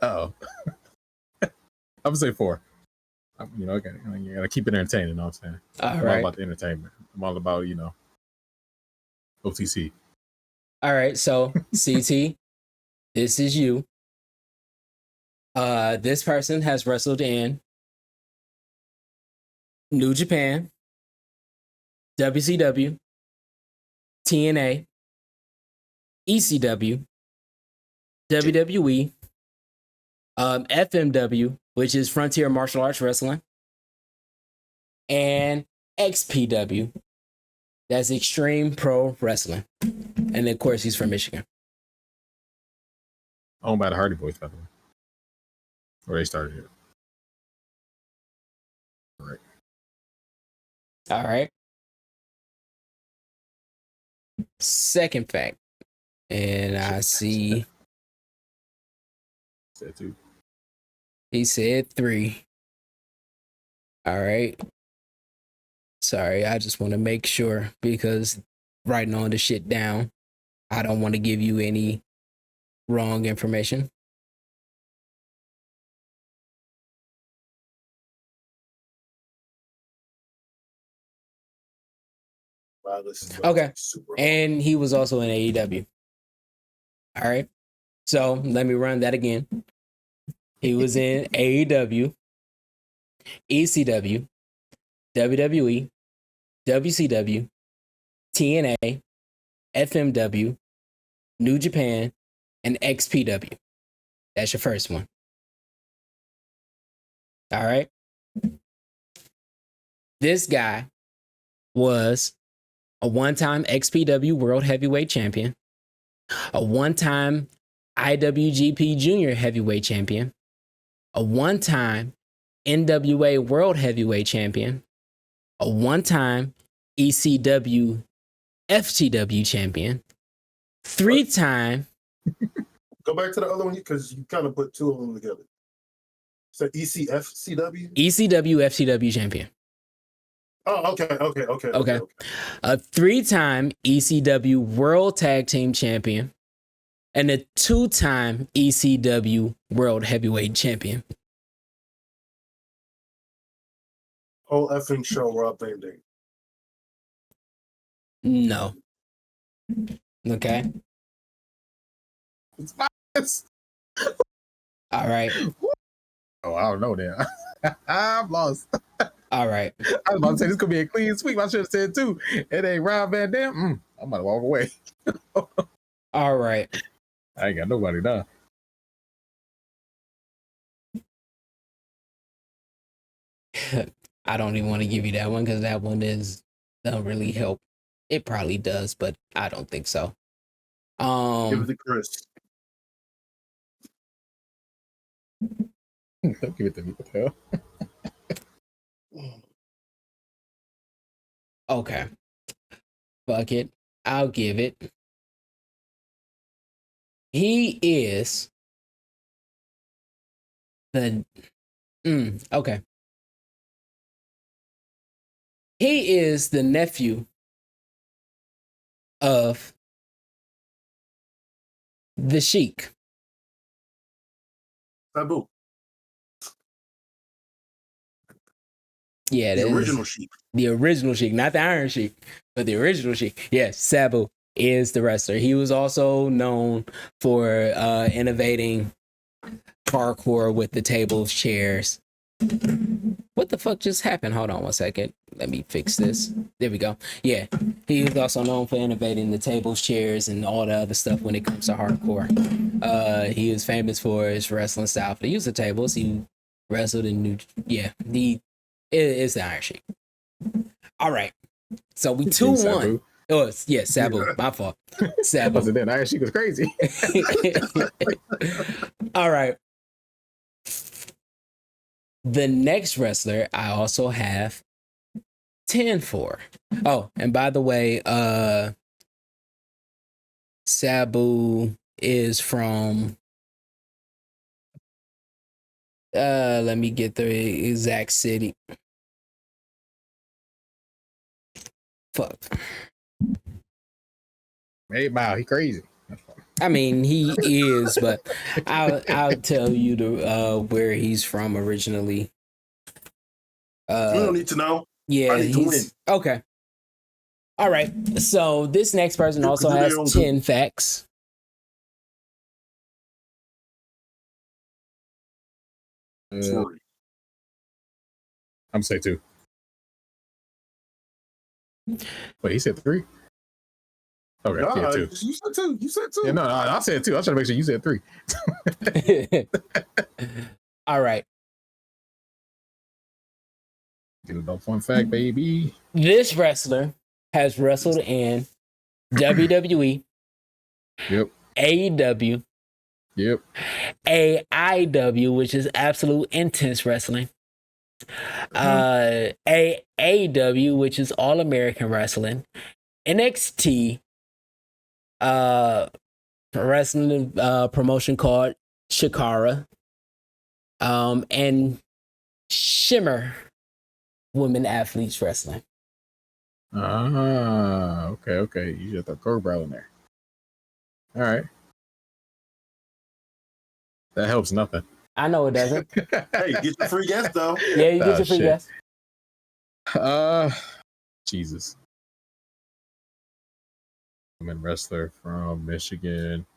Oh, I'm gonna say 4. You know, you gotta keep it entertaining. You know what I'm saying? All I'm all right. about the entertainment. I'm all about, OTC. All right. So, CT, this is you. This person has wrestled in New Japan, WCW, TNA, ECW, WWE, FMW, which is Frontier Martial Arts Wrestling, and XPW, that's Extreme Pro Wrestling. And of course, he's from Michigan. Owned by the Hardy Boys, by the way. Where they started it. Right. All right. Second fact. And I see Said 2. he said 3. All right. Sorry, I just want to make sure because writing all the shit down, I don't want to give you any wrong information. Wow, this is Okay. super hard. And he was also in AEW. All right. So let me run that again. He was in AEW, ECW, WWE, WCW, TNA, FMW, New Japan, and XPW. That's your first one. All right. This guy was a one-time XPW World Heavyweight Champion, a one-time IWGP Junior Heavyweight Champion, a one-time NWA World Heavyweight Champion, a one-time ECW FTW champion, 3-time Go back to the other one because you kind of put two of them together. So ECFCW? ECW FTW champion. Oh, okay. A 3-time ECW World Tag Team champion and a 2-time ECW World Heavyweight champion. Whole effing show, Rob Van Dam. No. Okay. It's biased. All right. Oh, I don't know then. I'm lost. All right. I was about to say this could be a clean sweep. I should have said two. It ain't Rob Van Dam. I'm about to walk away. All right. I ain't got nobody done. I don't even want to give you that one because that one don't really help. It probably does, but I don't think so. Give it to Chris. Don't give it to me. What the hell? Okay. Fuck it. I'll give it. He is the okay. He is the nephew of the Sheik. Sabu. Yeah, The original Sheik. The original Sheik, not the Iron Sheik, but the original Sheik. Yes, Sabu is the wrestler. He was also known for innovating parkour with the tables, chairs. What the fuck just happened? Hold on one second. Let me fix this. There we go. Yeah, he was also known for innovating the tables, chairs, and all the other stuff when it comes to hardcore. He was famous for his wrestling style for the use of tables. He wrestled in it's the Iron Sheik. All right. So we 2-1. Oh, yeah, Sabu. My fault. Sabu. Then Iron Sheik was crazy. All right. The next wrestler I also have 10 for. Oh, and by the way, Sabu is from let me get the exact city. Fuck. Hey, wow, he crazy. I mean, he is, but I'll tell you where he's from originally. We don't need to know. Yeah, I need to win. Okay. All right. So this next person also has 10 facts. I'm gonna say 2. Wait, he said 3? Okay, Nah, yeah, 2. You said 2. You said 2. Yeah, no, I said 2. I was trying to make sure you said 3. All right. Get a fun fact, baby. This wrestler has wrestled in WWE, Yep. AEW, Yep. AIW, which is absolute intense wrestling. AAW, which is All American Wrestling, NXT, wrestling promotion called Shikara, and Shimmer Women Athletes Wrestling. Okay. You just throw Cobra in there. All right. That helps nothing. I know it doesn't. Hey, get your free guest though. Yeah, you get your free guest. Jesus. Women wrestler from Michigan.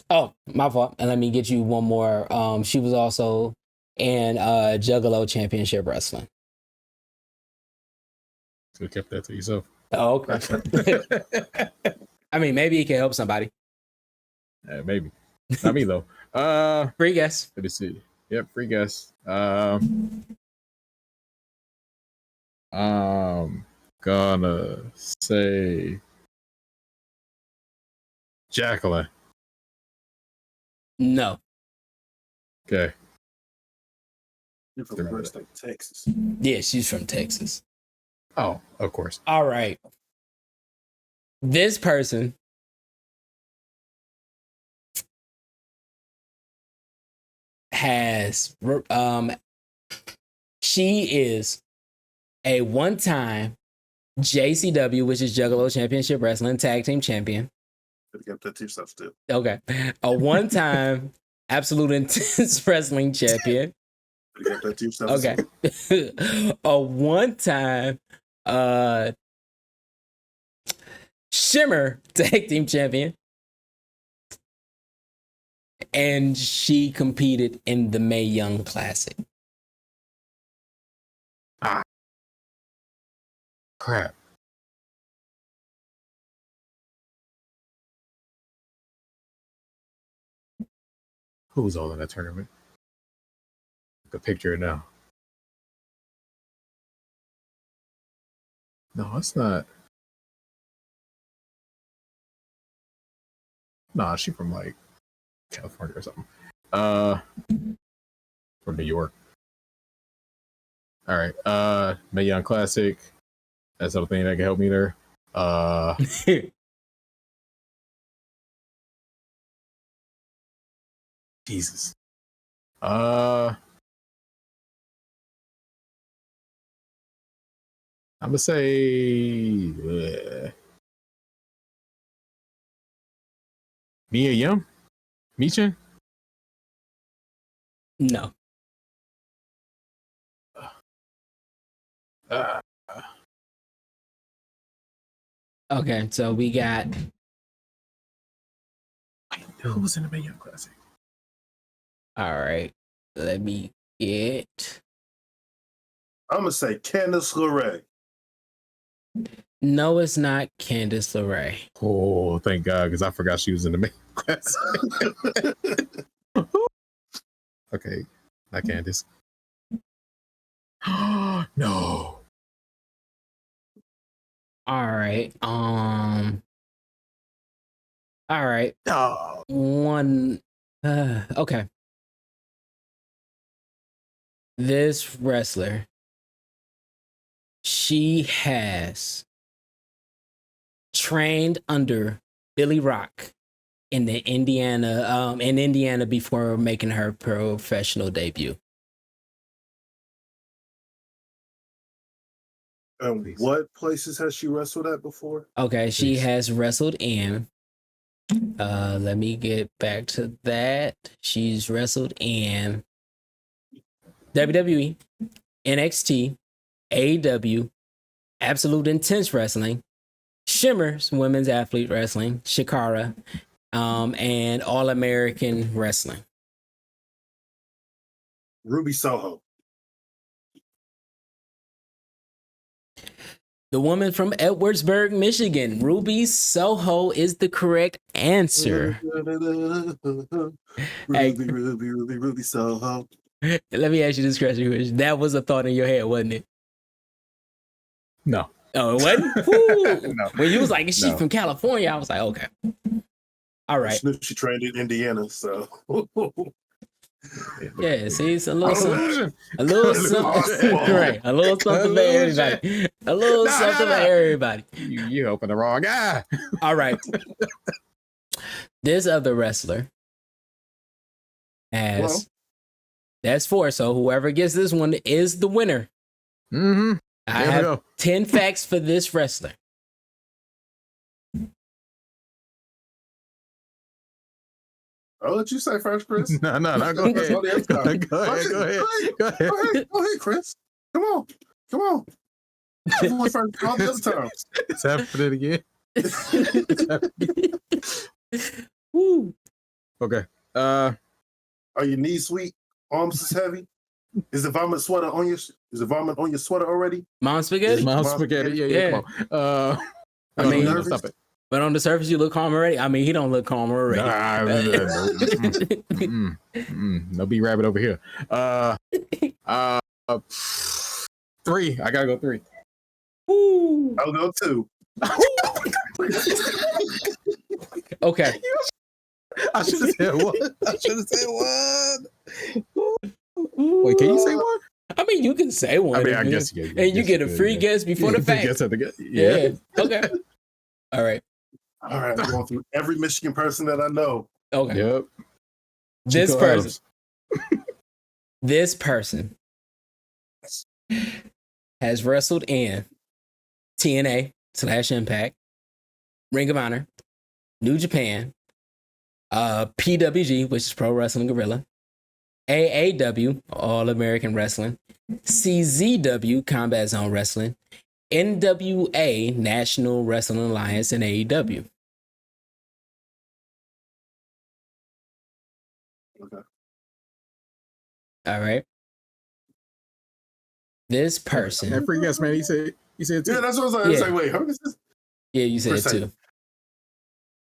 Oh, my fault. And let me get you one more. She was also in Juggalo Championship Wrestling. So kept that to yourself. Oh, okay. I mean, maybe it can help somebody. Maybe. Not me though. Free guess. Let me see. Yep, free guess. Gonna say Jacqueline. No. Okay. You're from the Texas. Yeah, she's from Texas. Oh, of course. All right. This person has she is a one-time JCW, which is Juggalo Championship Wrestling Tag Team Champion. Get that to yourself too. Okay. A one-time Absolute Intense Wrestling Champion. Get that to yourself. Okay. A one-time Shimmer Tag Team Champion. And she competed in the Mae Young Classic. Crap. Who's all in that tournament? The picture now. No, it's not. Nah, she from like California or something. From New York. All right. Mae Young Classic. That's the other thing that can help me there. Jesus. I'm gonna say Mia Yim? Michin? No. Okay, so we got Who was in the Mae Young Classic? all right. Let me get I'm gonna say Candice LeRae. no, it's not Candice LeRae. Oh, thank God, because I forgot she was in the Mae Young Classic. Okay, not Candice. No. All right. All right. No. One okay. This wrestler, she has trained under Billy Rock in Indiana before making her professional debut. And what places has she wrestled at before? Okay, she Please. has wrestled in let me get back to that. She's wrestled in WWE, NXT, AEW, Absolute Intense Wrestling, Shimmer's Women's Athlete Wrestling, Shikara, and All American Wrestling. Ruby Soho. The woman from Edwardsburg, Michigan, Ruby Soho, is the correct answer. Ruby Soho. Let me ask you this question. That was a thought in your head, wasn't it? No. Oh, it wasn't? Woo! No. When you was like, is she No. from California? I was like, okay. All right. She trained in Indiana, so. Yeah, see, it's a little something. Illusion. A little something. Right. A little something for everybody. A little something for everybody. You helping the wrong guy. All right. This other wrestler has that's 4. So whoever gets this one is the winner. Mm-hmm. I There we have go. 10 facts for this wrestler. I'll let you say first, Chris. No. Go ahead. Go ahead. Go ahead. Go ahead, Chris. Come on. I went first all the other times. It's happening again. Woo. Okay. Are your knees sweet? Arms is heavy? Is the vomit on your sweater already? Mom spaghetti? Mom spaghetti. Yeah. Come on. I mean, nervous? stop it. But on the surface, you look calm already. I mean, he don't look calm already. No B rabbit over here. 3. I gotta go 3. Woo. I'll go 2. Okay. I should have said 1. Wait, can you say 1? I mean, you can say one. I mean, I guess you and you get a free guess before the fact. Yeah. Okay. All right. All right. I'm going through every Michigan person that I know. Okay. Yep. This Chico person. Adams. This person has wrestled in TNA/Impact, Ring of Honor, New Japan, PWG, which is Pro Wrestling Guerrilla, AAW, All American Wrestling, CZW, Combat Zone Wrestling, NWA, National Wrestling Alliance, and AEW. Okay. All right. This person. That free guess, man. He said Yeah, two. that's what I was like. I was like, wait, how is this? Yeah, you said Chris two. Sabin.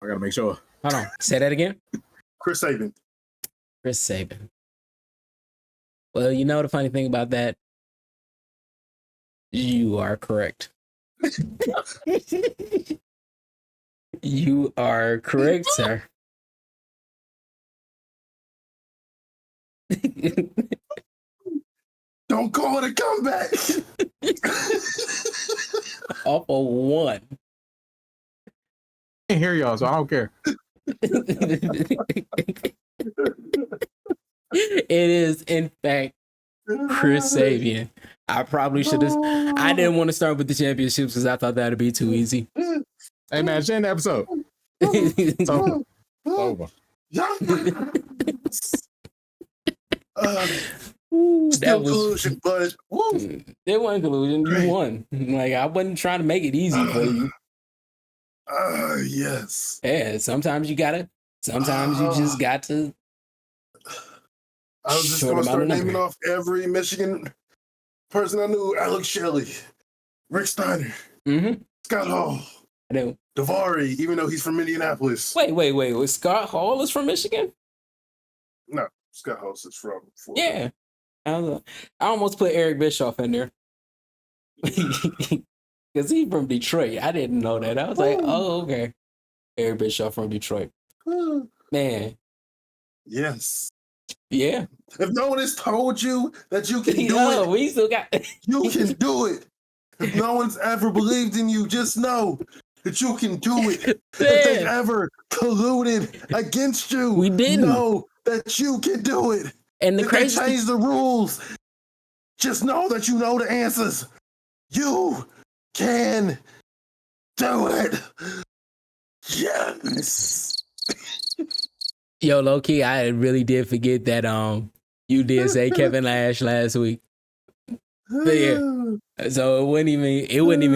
I gotta make sure. Hold on. Say that again. Chris Sabin. Chris Sabin. Well, you know the funny thing about that? You are correct. You are correct, sir. Don't call it a comeback. Off of one. I can't hear y'all, so I don't care. It is, in fact, Chris Sabin. I probably should have. I didn't want to start with the championships because I thought that would be too easy. Hey, man, share the episode. It's over. It's over. Still collusion, but It wasn't collusion. You won. Like, I wasn't trying to make it easy for you. yes. Yeah, sometimes you gotta. Sometimes you just got to. I was just Short going to amount start of naming number. off every Michigan person I knew: Alex Shelley, Rick Steiner, Mm-hmm. Scott Hall, I do. Davari, even though he's from Indianapolis. Wait. Was Scott Hall is from Michigan? No, Scott Hall is from Florida. Yeah. I almost put Eric Bischoff in there. Because he's from Detroit. I didn't know that. I was like, oh, okay. Eric Bischoff from Detroit. Man. Yes. Yeah. If no one has told you that you can do No, it, we still got. you can do it. If no one's ever believed in you, just know that you can do it. If they ever colluded against you, We didn't. know that you can do it. And the If they crazy change the rules, just know that you know the answers. You can do it. Yes. Yo, low key, I really did forget that you did say Kevin Nash last week. But yeah. So it wasn't even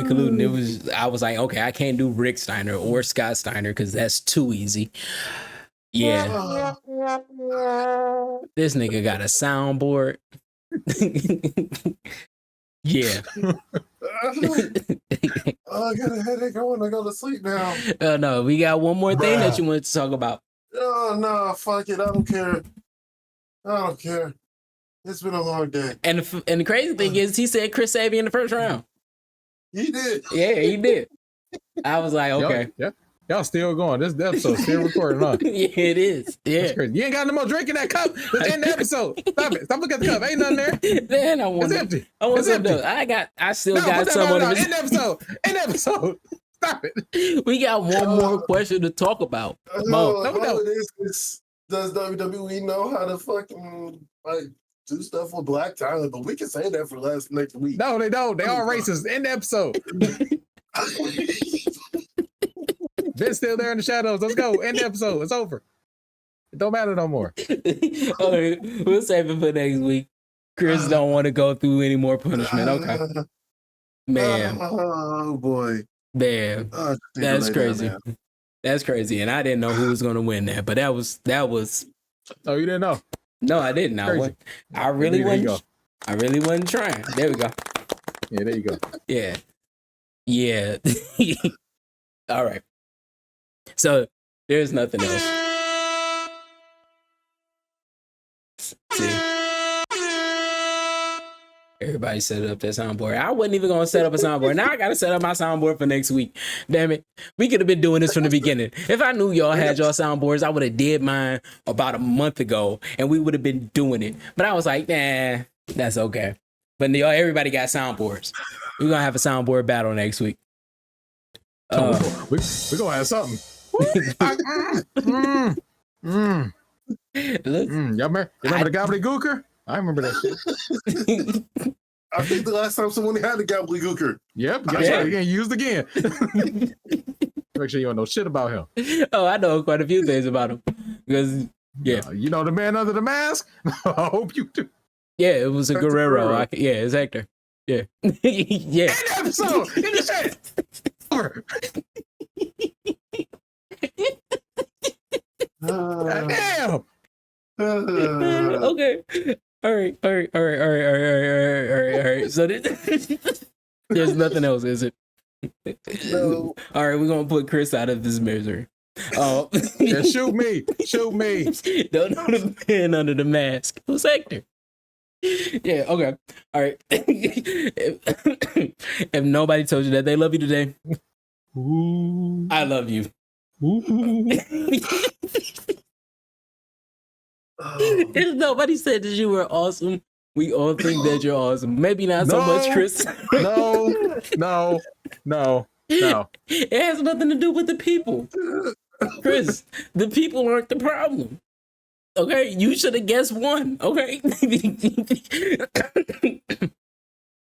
colluding. It was, I was like, okay, I can't do Rick Steiner or Scott Steiner because that's too easy. Yeah. This nigga got a soundboard. Yeah. I got a headache. I want to go to sleep now. Oh no, we got one more thing that you wanted to talk about. Oh no, fuck it. I don't care. It's been a long day. And the crazy thing is, he said Chris Sabin in the first round. He did. Yeah, he did. I was like, okay. Y'all still going. This episode's still recording, huh? Yeah, it is. Yeah. That's crazy. You ain't got no more drink in that cup. Let's end the episode. Stop it. Stop looking at the cup. Ain't nothing there. Then I want It's empty. I want It's some. empty. I still got some on End the episode. End the episode. Stop it. We got one more question to talk about. No, Mo. No. it is. Does WWE know how to fucking do stuff with black talent? But we can say that for next week. No, they don't. They all racist. End the episode. Vin's still there in the shadows. Let's go. End the episode. It's over. It don't matter no more. Okay, we'll save it for next week. Chris don't want to go through any more punishment. Okay. Man. Oh boy. Man. That's crazy. That's crazy. And I didn't know who was gonna win that, but that was Oh, you didn't know? no, I didn't. I really wasn't trying. There we go. Yeah, there you go. Yeah. Yeah. All right. So there's nothing else. See. Everybody set up their soundboard. I wasn't even gonna set up a soundboard. Now I gotta set up my soundboard for next week. Damn it. We could have been doing this from the beginning. If I knew y'all had y'all soundboards, I would have did mine about a month ago and we would have been doing it. But I was like, nah, that's okay. But everybody got soundboards. We're gonna have a soundboard battle next week. We're gonna have something. Y'all remember the gobbledygooker? I remember that shit. I think the last time someone had a gobbledygooker. Yep, guess what? He getting used again. Make sure you don't know shit about him. Oh, I know quite a few things about him. Because you know the man under the mask? I hope you do. Yeah, it was a Guerrero. It's Hector. Yeah. Yeah. End the episode! In the chat! Damn! Okay. All right. So there's nothing else, is it? No. All right, we're gonna put Chris out of this misery. Yeah, shoot me. Don't know the man under the mask. Who's Hector? Yeah, okay. All right. If nobody told you that they love you today, Ooh. I love you. If nobody said that you were awesome, we all think that you're awesome. Maybe not so much, Chris. No. It has nothing to do with the people. Chris, the people aren't the problem. Okay, you should have guessed one. Okay.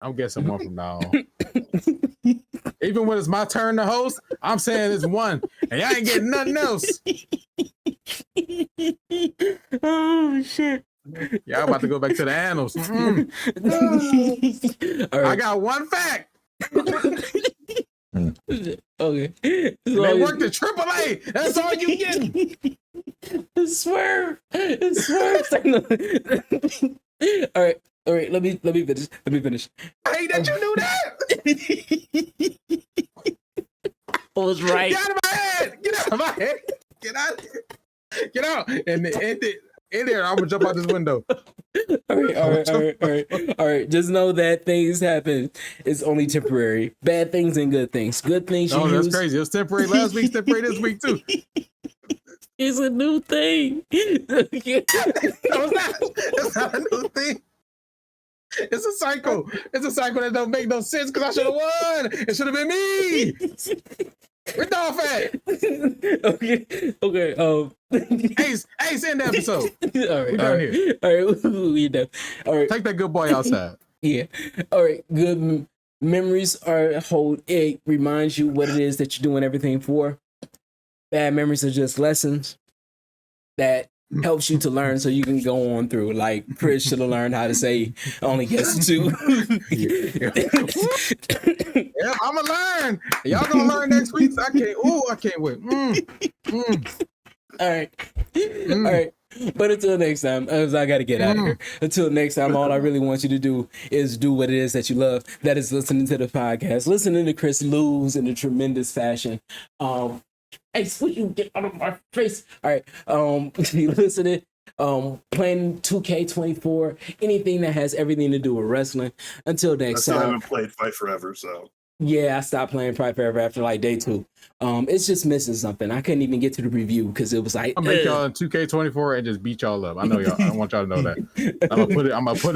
I'm guessing one from now on. Even when it's my turn to host, I'm saying it's one, and y'all ain't getting nothing else. Oh shit! Y'all about to go back to the annals. Right. I got one fact. Okay. They worked at AAA. That's all you getting. Swerve. All right. Let me finish. I hate that you knew that. I was right. Get out of my head. Get out of my head. Get out. Get out. And in there, I'm gonna jump out this window. All right. Just know that things happen. It's only temporary. Bad things and good things. Good things. Oh, that's crazy. It was temporary last week. Temporary this week too. It's a new thing. No, it's not. It's not a new thing. It's a cycle. It's a cycle that don't make no sense because I should have won. It should have been me. Where's Dolph at? Okay. Ace, end the episode. All right. We done here. All right. We done. All right. Take that good boy outside. Yeah. All right. Good memories it reminds you what it is that you're doing everything for. Bad memories are just lessons that helps you to learn so you can go on through. Like Chris should have learned how to say only guess two. Yeah, I'm gonna learn. Y'all gonna learn next week. I can't wait. All right. All right. But until next time, as I got to get out of here. Until next time, all I really want you to do is do what it is that you love. That is listening to the podcast, listening to Chris lose in a tremendous fashion. Hey, would you get out of my face? All right. Listening, playing 2K24, anything that has everything to do with wrestling. Until next time. I haven't played Fight Forever, so. Yeah, I stopped playing Fight Forever after like day 2. It's just missing something. I couldn't even get to the review because it was like I'll make y'all in 2K24 and just beat y'all up. I know y'all. I want y'all to know that. I'm gonna put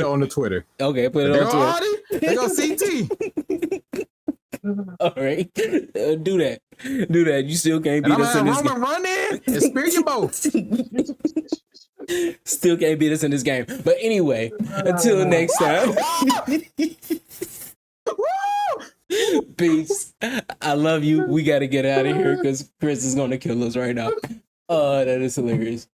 it on the Twitter. Okay, put it on Twitter. They go CT. All right, do that. You still can't beat us in this game. Run in and spear you both. Still can't beat us in this game. But anyway, until next time. Peace. I love you. We got to get out of here because Chris is going to kill us right now. Oh, that is hilarious.